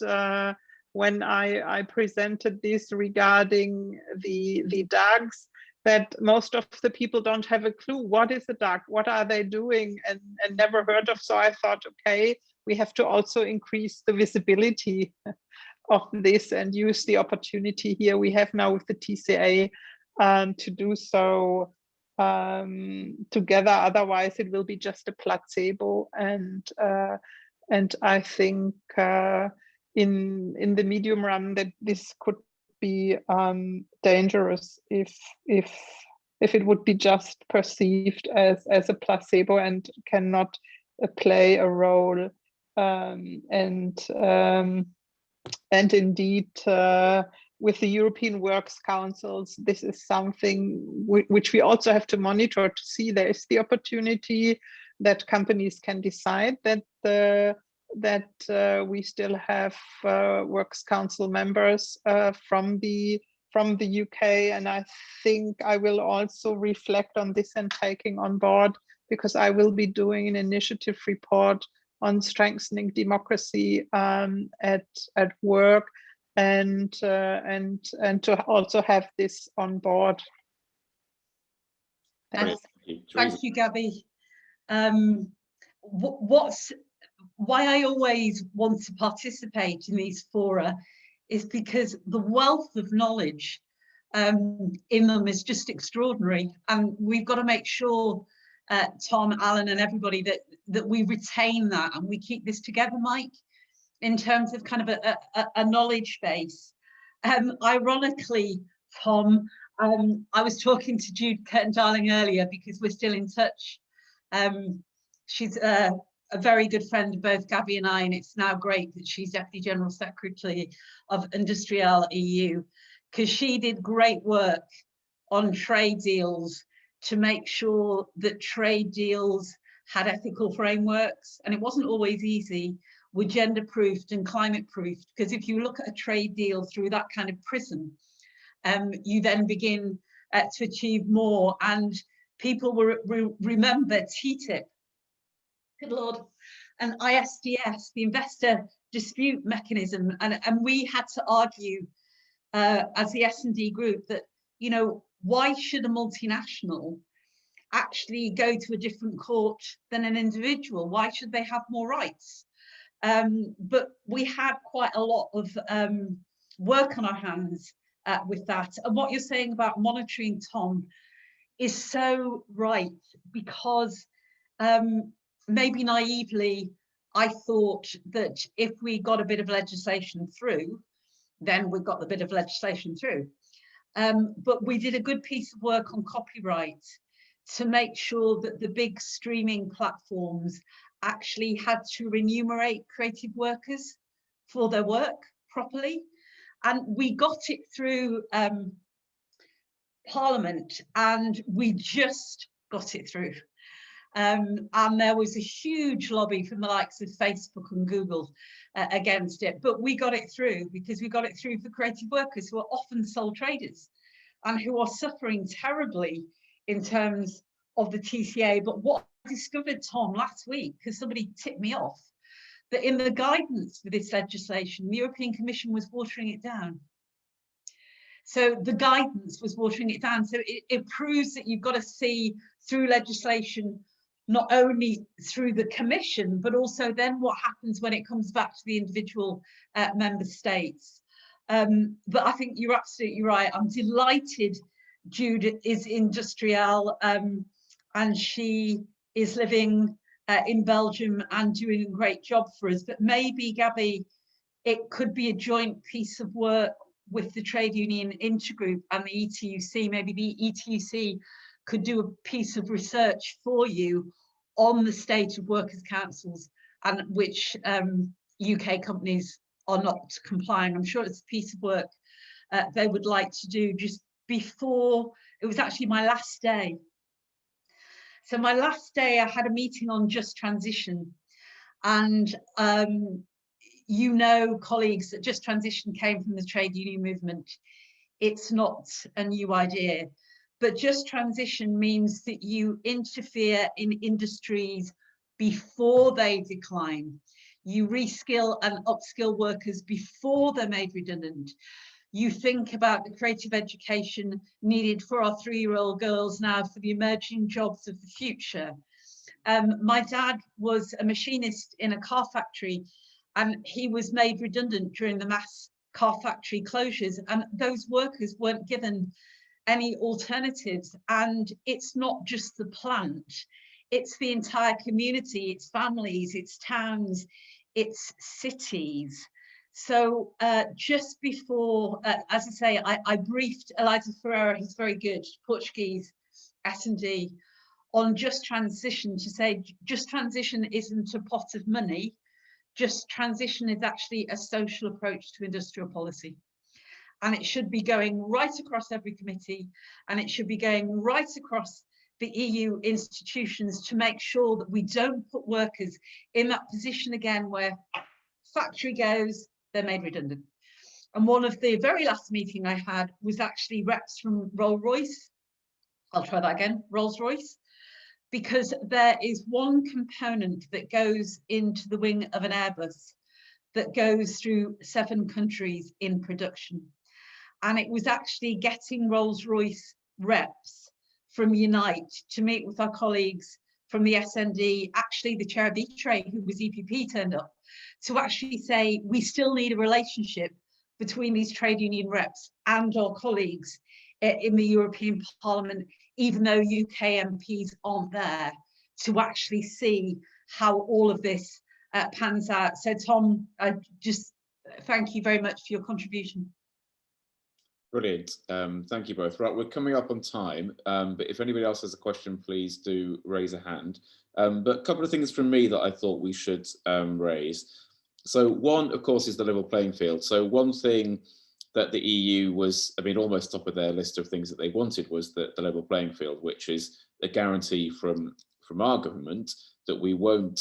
when I presented this regarding the DAGs, that most of the people don't have a clue. What is a DAG? What are they doing? And never heard of. So I thought, okay, we have to also increase the visibility of this and use the opportunity here we have now with the TCA to do so together. Otherwise, it will be just a placebo. And I think in the medium run that this could be dangerous if it would be just perceived as a placebo and cannot play a role. And indeed, with the European Works Councils, this is something which we also have to monitor to see there is the opportunity that companies can decide that we still have Works Council members from the UK, and I think I will also reflect on this and taking on board, because I will be doing an initiative report on strengthening democracy at work, and to also have this on board. Thank you, Gaby. Why I always want to participate in these fora is because the wealth of knowledge in them is just extraordinary, and we've got to make sure, Tom, Alan, and everybody, that we retain that and we keep this together, Mike, in terms of kind of a knowledge base. Ironically, Tom, I was talking to Jude Curtin-Darling earlier because we're still in touch. She's a very good friend of both Gaby and I, and it's now great that she's Deputy General Secretary of Industrial EU, because she did great work on trade deals to make sure that trade deals had ethical frameworks, and it wasn't always easy, were gender proofed and climate proofed, because if you look at a trade deal through that kind of prism, you then begin to achieve more. And people will remember TTIP, good Lord, and ISDS, the investor dispute mechanism, and we had to argue as the S&D group that, you know, why should a multinational actually go to a different court than an individual? Why should they have more rights? But we had quite a lot of work on our hands with that. And what you're saying about monitoring, Tom, is so right, because maybe naively, I thought that if we got a bit of legislation through, then we got the bit of legislation through. But we did a good piece of work on copyright to make sure that the big streaming platforms actually had to remunerate creative workers for their work properly. And we got it through Parliament, and we just got it through. And there was a huge lobby from the likes of Facebook and Google against it, but we got it through because we got it through for creative workers who are often sole traders and who are suffering terribly in terms of the TCA. But what I discovered, Tom, last week, because somebody tipped me off, that in the guidance for this legislation, the European Commission was watering it down. So the guidance was watering it down. So it proves that you've got to see through legislation, not only through the Commission, but also then what happens when it comes back to the individual member states. But I think you're absolutely right. I'm delighted Jude is industrial, and she is living in Belgium and doing a great job for us. But maybe, Gaby, it could be a joint piece of work with the trade union intergroup and the ETUC. Maybe the ETUC could do a piece of research for you on the state of workers' councils and which UK companies are not complying. I'm sure it's a piece of work they would like to do just before. It was actually my last day. So my last day, I had a meeting on just transition, and you know, colleagues, that just transition came from the trade union movement. It's not a new idea, but just transition means that you interfere in industries before they decline. You reskill and upskill workers before they're made redundant. You think about the creative education needed for our 3-year-old girls now for the emerging jobs of the future. My dad was a machinist in a car factory, and he was made redundant during the mass car factory closures, and those workers weren't given any alternatives. And it's not just the plant, it's the entire community, it's families, it's towns, it's cities. So just before, as I say, I briefed Eliza Ferreira, who's very good, Portuguese, S&D, on just transition, to say just transition isn't a pot of money. Just transition is actually a social approach to industrial policy. And it should be going right across every committee, and it should be going right across the EU institutions to make sure that we don't put workers in that position again where factory goes, they're made redundant. And one of the very last meeting I had was actually reps from Rolls-Royce. I'll try that again, Rolls-Royce, because there is one component that goes into the wing of an Airbus that goes through 7 countries in production. And it was actually getting Rolls-Royce reps from Unite to meet with our colleagues from the SND, actually the chair of E-Trade, who was EPP, turned up, to actually say, we still need a relationship between these trade union reps and our colleagues in the European Parliament, even though UK MPs aren't there, to actually see how all of this pans out. So Tom, I just thank you very much for your contribution. Brilliant. Thank you both. Right, we're coming up on time, but if anybody else has a question, please do raise a hand. But a couple of things from me that I thought we should raise. So one, of course, is the level playing field. So one thing that the EU was, I mean, almost top of their list of things that they wanted was the level playing field, which is a guarantee from our government that we won't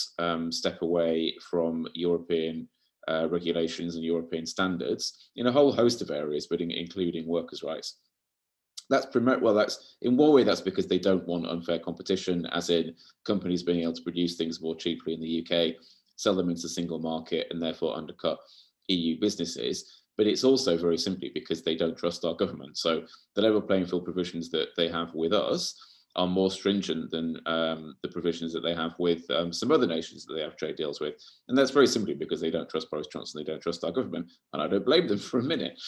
step away from European regulations and European standards in a whole host of areas, but including workers' rights. That's in one way, that's because they don't want unfair competition, as in companies being able to produce things more cheaply in the UK, sell them into the single market, and therefore undercut EU businesses. But it's also very simply because they don't trust our government. So the level playing field provisions that they have with us are more stringent than the provisions that they have with some other nations that they have trade deals with. And that's very simply because they don't trust Boris Johnson, they don't trust our government, and I don't blame them for a minute.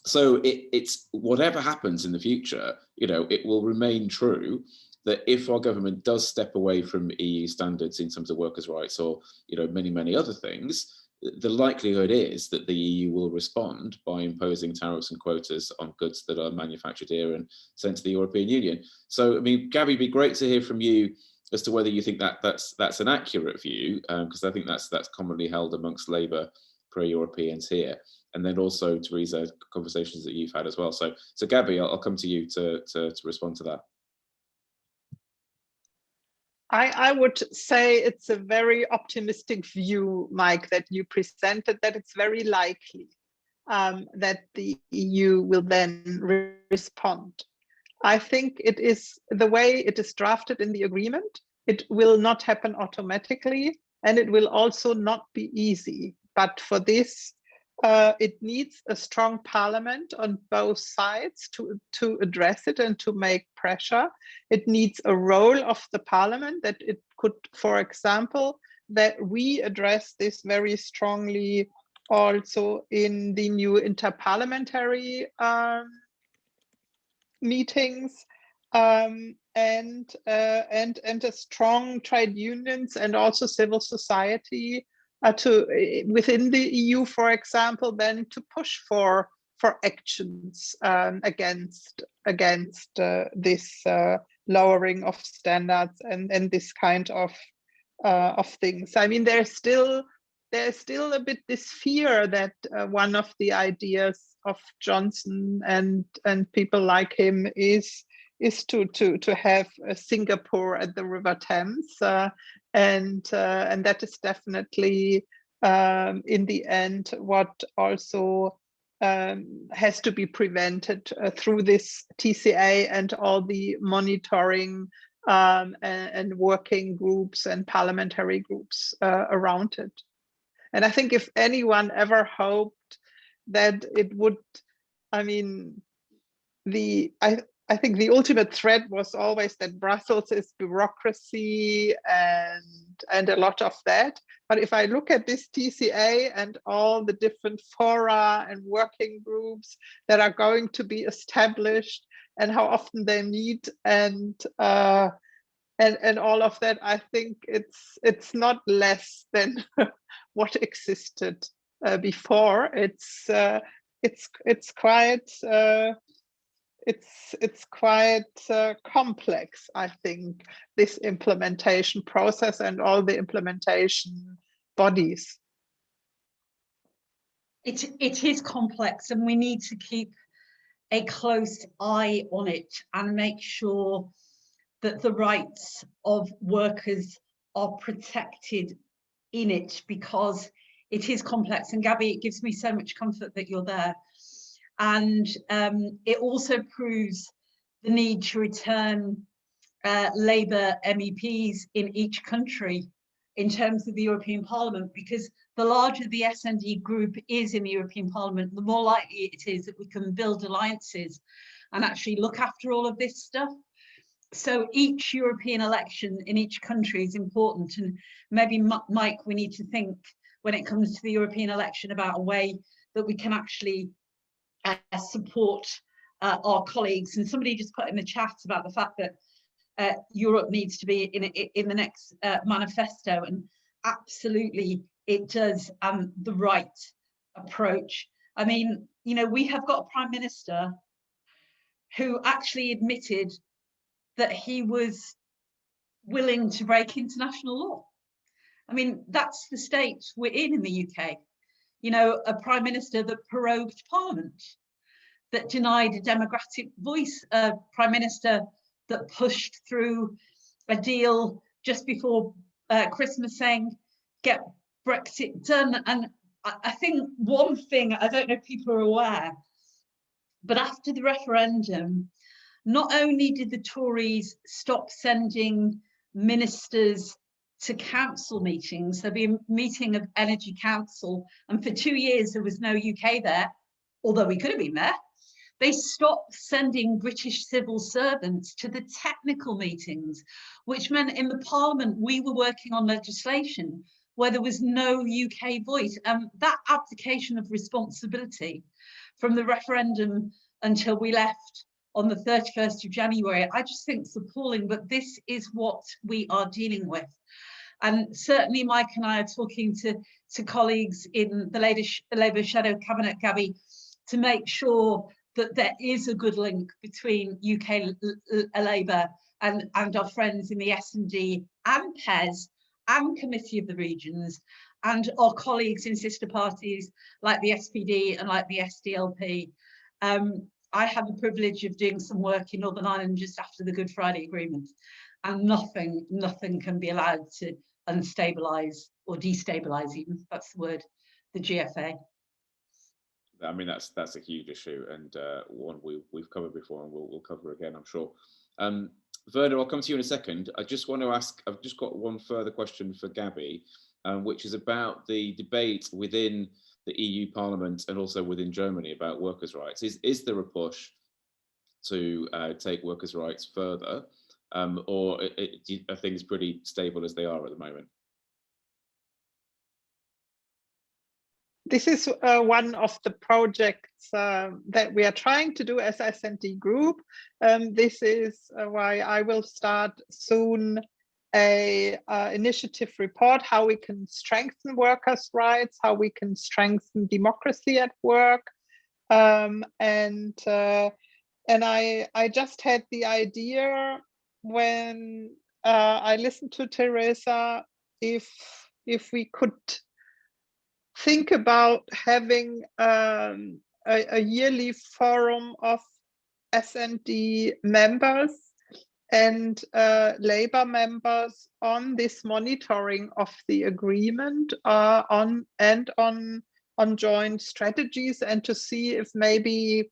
So it's whatever happens in the future, you know, it will remain true that if our government does step away from EU standards in terms of workers' rights or, you know, many, many other things, the likelihood is that the EU will respond by imposing tariffs and quotas on goods that are manufactured here and sent to the European Union. So, I mean, Gaby, it'd be great to hear from you as to whether you think that that's an accurate view, because I think that's commonly held amongst Labour pro-Europeans here. And then also, Theresa, conversations that you've had as well. So Gaby, I'll come to you to respond to that. I would say it's a very optimistic view, Mike, that you presented, that it's very likely that the EU will then respond. I think it is the way it is drafted in the agreement. It will not happen automatically, and it will also not be easy. But for this, it needs a strong parliament on both sides to address it and to make pressure. It needs a role of the parliament that it could, for example, that we address this very strongly also in the new interparliamentary meetings, and a strong trade unions and also civil society within the EU, for example, then to push for actions against this lowering of standards and this kind of things. I mean, there's still a bit this fear that one of the ideas of Johnson and people like him is to have Singapore at the River Thames, and that is definitely in the end what also has to be prevented through this TCA and all the monitoring and working groups and parliamentary groups around it. And I think if anyone ever hoped that it would, I mean, I think the ultimate threat was always that Brussels is bureaucracy and a lot of that. But if I look at this TCA and all the different fora and working groups that are going to be established and how often they meet and all of that, I think it's not less than what existed before. It's quite complex, I think, this implementation process and all the implementation bodies. It is complex, and we need to keep a close eye on it and make sure that the rights of workers are protected in it, because it is complex. And Gaby, it gives me so much comfort that you're there. And it also proves the need to return Labour MEPs in each country in terms of the European Parliament, because the larger the SND group is in the European Parliament, the more likely it is that we can build alliances and actually look after all of this stuff. So each European election in each country is important. And maybe, Mike, we need to think when it comes to the European election about a way that we can actually support our colleagues. And somebody just put in the chat about the fact that Europe needs to be in the next manifesto, and absolutely it does, the right approach. I mean, you know, we have got a Prime Minister who actually admitted that he was willing to break international law. I mean, that's the state we're in the UK. You know, a Prime Minister that prorogued Parliament, that denied a democratic voice, a Prime Minister that pushed through a deal just before Christmas saying, get Brexit done. And I think one thing, I don't know if people are aware, but after the referendum, not only did the Tories stop sending ministers to council meetings, there'd be a meeting of Energy Council, and for 2 years there was no UK there, although we could have been there. They stopped sending British civil servants to the technical meetings, which meant in the Parliament we were working on legislation where there was no UK voice. That abdication of responsibility from the referendum until we left on the 31st of January, I just think it's appalling, but this is what we are dealing with. And certainly Mike and I are talking to colleagues in the Labour Shadow Cabinet, Gaby, to make sure that there is a good link between UK Labour and our friends in the S&D and PES and Committee of the Regions and our colleagues in sister parties like the SPD and like the SDLP. I had the privilege of doing some work in Northern Ireland just after the Good Friday Agreement, and nothing can be allowed to unstabilise or destabilise even, that's the word, the GFA. I mean, that's a huge issue, and one we've covered before, and we'll cover again, I'm sure. Werner, I'll come to you in a second. I just want to ask, I've just got one further question for Gaby, which is about the debate within the EU Parliament and also within Germany about workers' rights. Is there a push to take workers' rights further, or are things pretty stable as they are at the moment? this is one of the projects that we are trying to do as S&D Group. This is why I will start soon a initiative report, how we can strengthen workers' rights, how we can strengthen democracy at work. And I just had the idea when I listened to Theresa, if we could think about having a yearly forum of S&D members and Labour members on this monitoring of the agreement on joint strategies, and to see if maybe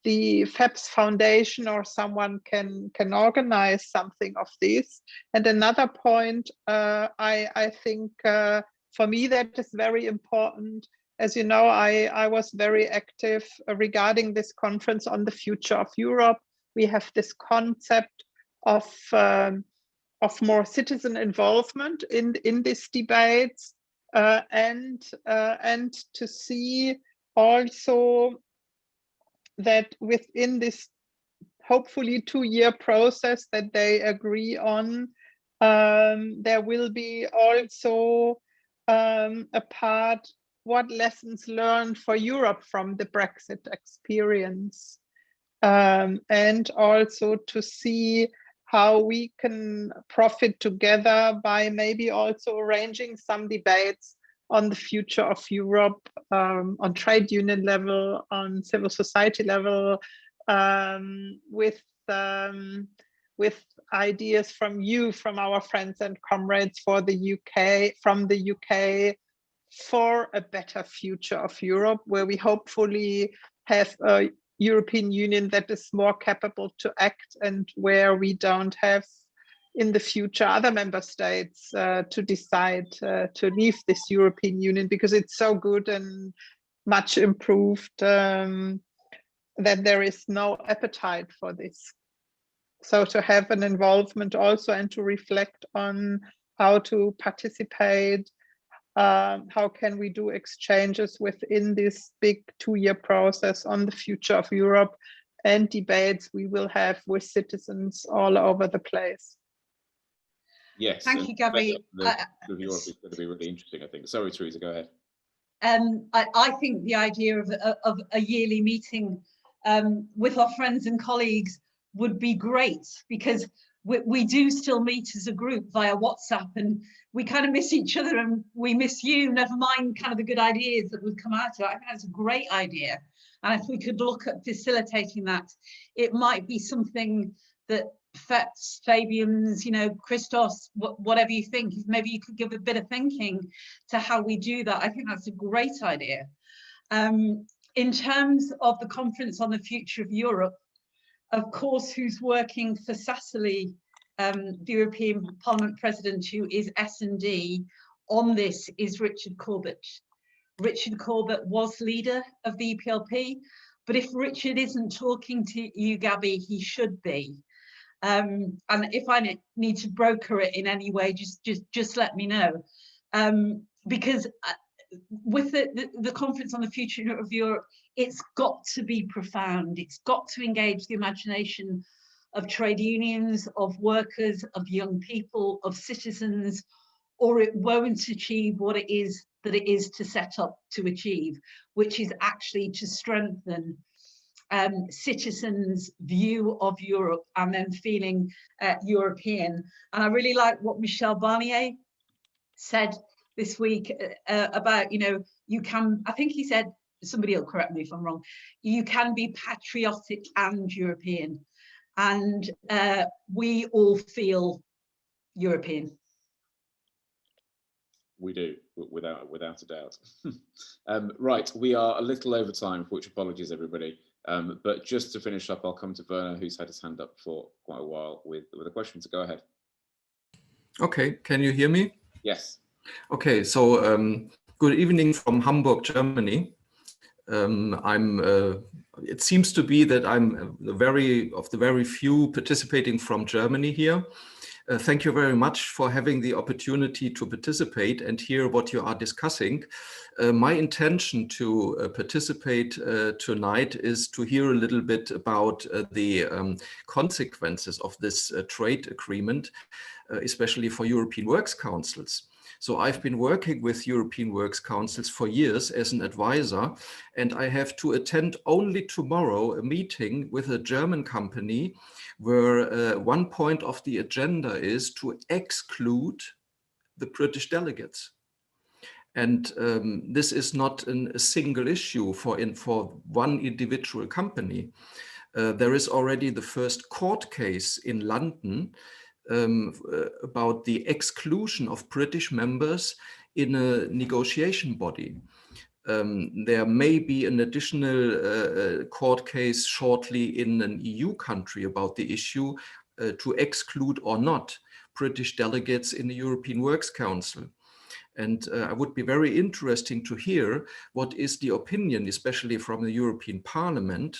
the FEPS Foundation or someone can organize something of this. And another point, I think for me that is very important. As you know, I was very active regarding this conference on the future of Europe. We have this concept of more citizen involvement in these debates, and to see also that within this hopefully 2-year process that they agree on, there will be also a part, what lessons learned for Europe from the Brexit experience, and also to see how we can profit together by maybe also arranging some debates on the future of Europe, on trade union level, on civil society level, with ideas from you, from our friends and comrades for the UK, from the UK, for a better future of Europe, where we hopefully have a European Union that is more capable to act, and where we don't have in the future other member states to decide to leave this European Union because it's so good and much improved that there is no appetite for this. So to have an involvement also, and to reflect on how to participate, how can we do exchanges within this big 2-year process on the future of Europe, and debates we will have with citizens all over the place. Yes. Thank you, Gaby. The Europe is going to be really interesting, I think. Sorry, Theresa, go ahead. I think the idea of a yearly meeting with our friends and colleagues would be great, because we do still meet as a group via WhatsApp, and we kind of miss each other, and we miss you, never mind kind of the good ideas that would come out of it. I think that's a great idea. And if we could look at facilitating that, it might be something that FEPS, Fabian's, you know, Christos, whatever you think, maybe you could give a bit of thinking to how we do that. I think that's a great idea. In terms of the conference on the future of Europe, of course, who's working for Sassoli, the European Parliament President, who is S&D on this, is Richard Corbett. Richard Corbett was leader of the EPLP, but if Richard isn't talking to you, Gaby, he should be. And if I need to broker it in any way, just let me know. Because with the conference on the future of Europe, it's got to be profound. It's got to engage the imagination of trade unions, of workers, of young people, of citizens, or it won't achieve what it is that it is to set up to achieve, which is actually to strengthen citizens' view of Europe and then feeling European. And I really like what Michel Barnier said this week about, you know, you can, I think he said, somebody will correct me if I'm wrong, you can be patriotic and European. And we all feel European. We do, without a doubt. Right, we are a little over time, for which apologies, everybody. But just to finish up, I'll come to Werner, who's had his hand up for quite a while with a question. So go ahead. Okay, can you hear me? Yes. Okay, so good evening from Hamburg, Germany. It seems to be that I'm the very few participating from Germany here. Thank you very much for having the opportunity to participate and hear what you are discussing. My intention to participate tonight is to hear a little bit about the consequences of this trade agreement, especially for European Works Councils. So I've been working with European Works Councils for years as an advisor, and I have to attend only tomorrow a meeting with a German company where one point of the agenda is to exclude the British delegates. And this is not a single issue for one individual company. There is already the first court case in London about the exclusion of British members in a negotiation body. There may be an additional court case shortly in an EU country about the issue to exclude or not British delegates in the European Works Council. And I would be very interesting to hear what is the opinion, especially from the European Parliament,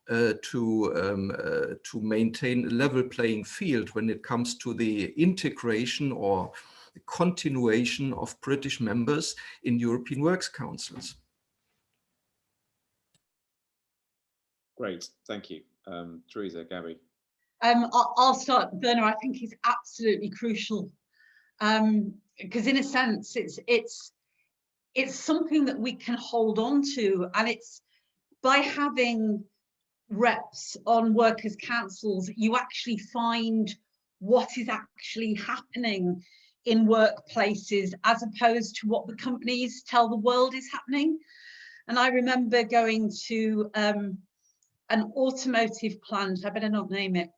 to maintain a level playing field when it comes to the integration or the continuation of British members in European Works Councils. Great, thank you. Theresa, Gaby. I'll start, Werner. I think is absolutely crucial because in a sense it's something that we can hold on to, and it's by having reps on workers' councils, you actually find what is actually happening in workplaces as opposed to what the companies tell the world is happening. And I remember going to an automotive plant, I better not name it,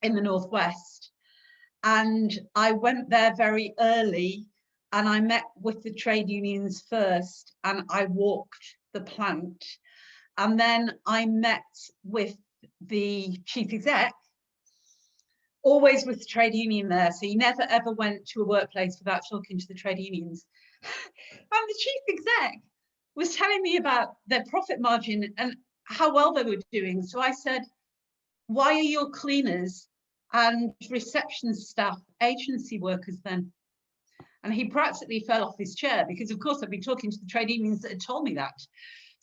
in the Northwest. And I went there very early and I met with the trade unions first and I walked the plant. And then I met with the chief exec, always with the trade union there. So he never ever went to a workplace without talking to the trade unions. And the chief exec was telling me about their profit margin and how well they were doing. So I said, why are your cleaners and reception staff agency workers then? And he practically fell off his chair because, of course, I've been talking to the trade unions that had told me that.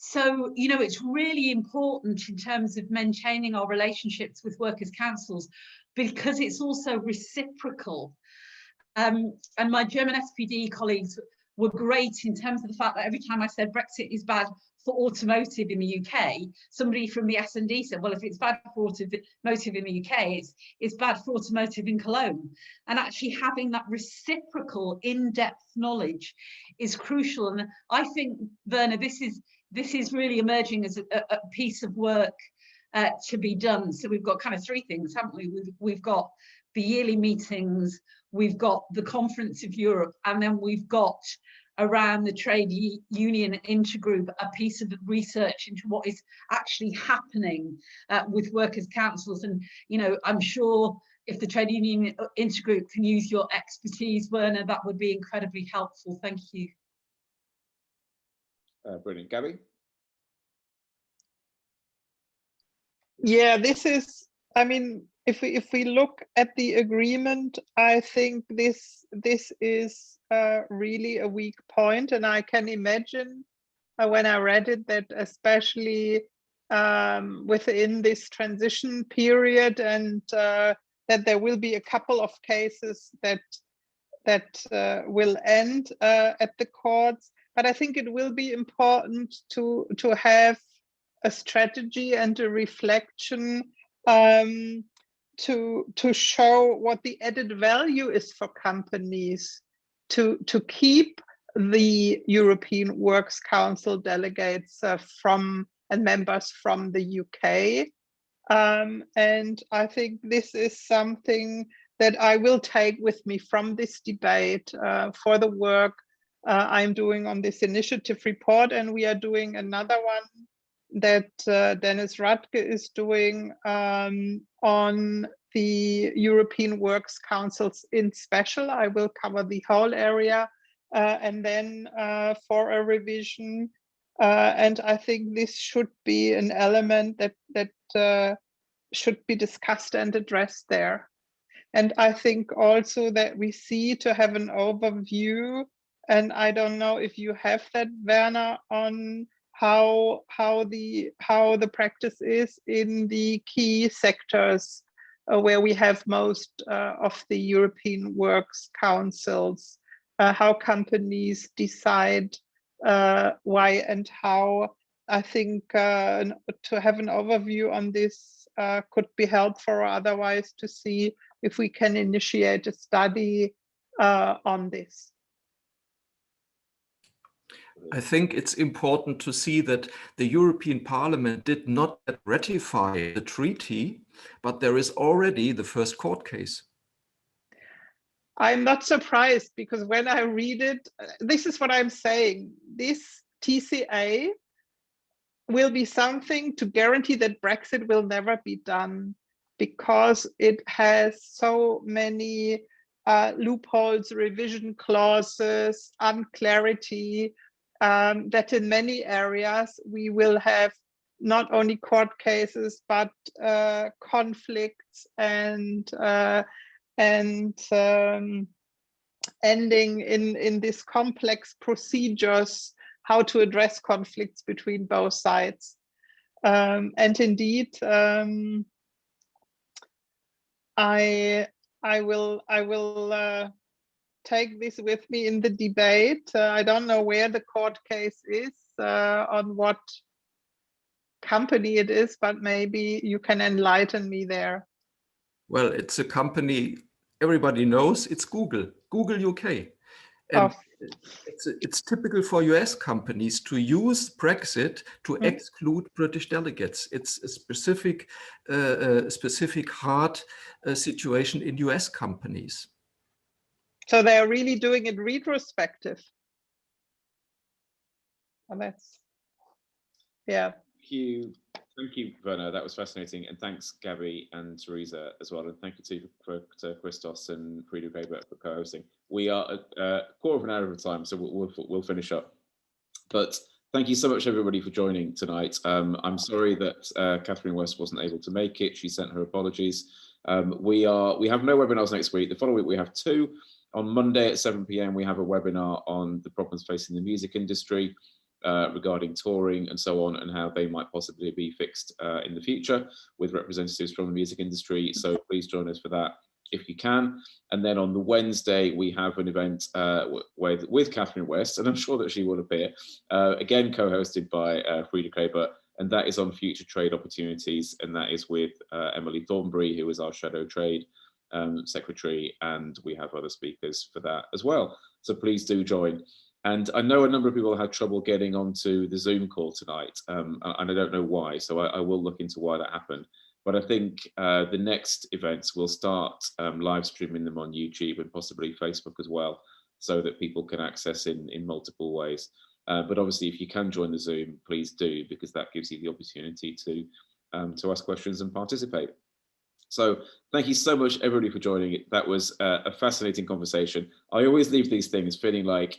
So, you know, it's really important in terms of maintaining our relationships with workers' councils because it's also reciprocal. And my German SPD colleagues were great in terms of the fact that every time I said Brexit is bad for automotive in the UK, somebody from the S&D said, well, if it's bad for automotive in the UK, it's bad for automotive in Cologne. And actually having that reciprocal in-depth knowledge is crucial. And I think, Werner, this is really emerging as a piece of work to be done. So we've got kind of three things, haven't we? We've got the yearly meetings, we've got the Conference of Europe, and then we've got around the trade union intergroup a piece of research into what is actually happening with workers' councils. And, you know, I'm sure if the trade union intergroup can use your expertise, Werner, that would be incredibly helpful. Thank you. Brilliant. Gaby? Yeah, this is, I mean, if we look at the agreement, I think this is really a weak point, and I can imagine when I read it that especially within this transition period, and that there will be a couple of cases that will end at the courts. But I think it will be important to have a strategy and a reflection to show what the added value is for companies to keep the European Works Council delegates and members from the UK. And I think this is something that I will take with me from this debate for the work I'm doing on this initiative report. And we are doing another one that Dennis Radke is doing on the European Works Councils in special. I will cover the whole area and then for a revision. And I think this should be an element that should be discussed and addressed there. And I think also that we see, to have an overview, and I don't know if you have that, Werner, on how the practice is in the key sectors where we have most of the European works councils, how companies decide why and how. I think to have an overview on this could be helpful, or otherwise to see if we can initiate a study on this. I think it's important to see that the European Parliament did not ratify the treaty, but there is already the first court case. I'm not surprised, because when I read it, this is what I'm saying. This TCA will be something to guarantee that Brexit will never be done, because it has so many loopholes, revision clauses, unclarity, that in many areas we will have not only court cases, but conflicts and ending in these complex procedures, how to address conflicts between both sides. And indeed, I will take this with me in the debate. I don't know where the court case is, on what company it is, but maybe you can enlighten me there. Well, it's a company everybody knows. It's Google UK. And it's typical for US companies to use Brexit to exclude British delegates. It's a specific hard situation in US companies. So they're really doing it retrospective. And that's, yeah. Thank you, Werner. That was fascinating, and thanks, Gaby and Theresa as well, and thank you to Christos and Friedrich Ebert for co-hosting. We are a quarter of an hour of time, so we'll finish up. But thank you so much, everybody, for joining tonight. I'm sorry that Catherine West wasn't able to make it. She sent her apologies. We have no webinars next week. The following week we have two. On Monday at 7 p.m. we have a webinar on the problems facing the music industry, regarding touring and so on, and how they might possibly be fixed in the future with representatives from the music industry. So please join us for that if you can. And then on the Wednesday, we have an event with Catherine West, and I'm sure that she will appear, again co-hosted by Friedrich Ebert, and that is on future trade opportunities, and that is with Emily Thornbury, who is our shadow trade secretary, and we have other speakers for that as well. So please do join. And I know a number of people had trouble getting onto the Zoom call tonight, and I don't know why, so I will look into why that happened. But I think the next events will start live streaming them on YouTube and possibly Facebook as well, so that people can access in multiple ways. But obviously, if you can join the Zoom, please do, because that gives you the opportunity to ask questions and participate. So thank you so much, everybody, for joining it. That was a fascinating conversation. I always leave these things feeling like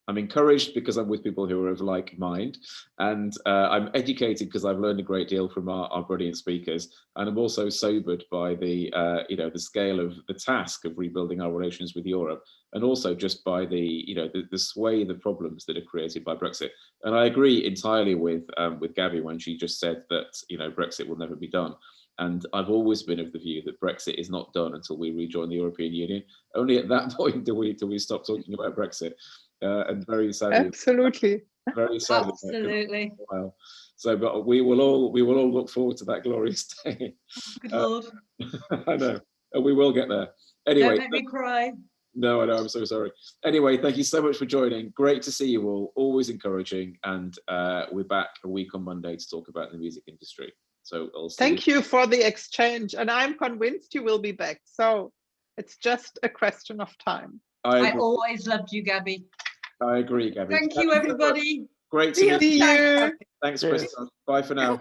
I'm encouraged because I'm with people who are of like mind, and I'm educated because I've learned a great deal from our brilliant speakers, and I'm also sobered by the the scale of the task of rebuilding our relations with Europe, and also just by the swathe of problems that are created by Brexit. And I agree entirely with Gaby when she just said that Brexit will never be done. And I've always been of the view that Brexit is not done until we rejoin the European Union. Only at that point do we stop talking about Brexit. And very sadly, absolutely, very sadly, absolutely. Wow. So, but we will all look forward to that glorious day. Good Lord. I know, and we will get there. Anyway, don't make me cry. No, I know. I'm so sorry. Anyway, thank you so much for joining. Great to see you all. Always encouraging, and we're back a week on Monday to talk about the music industry. So I'll see thank you for the exchange, and I'm convinced you will be back. So it's just a question of time. I always loved you, Gaby. I agree, Gaby. Thank you, everybody. Great to meet you. Thanks, Chris. Bye for now.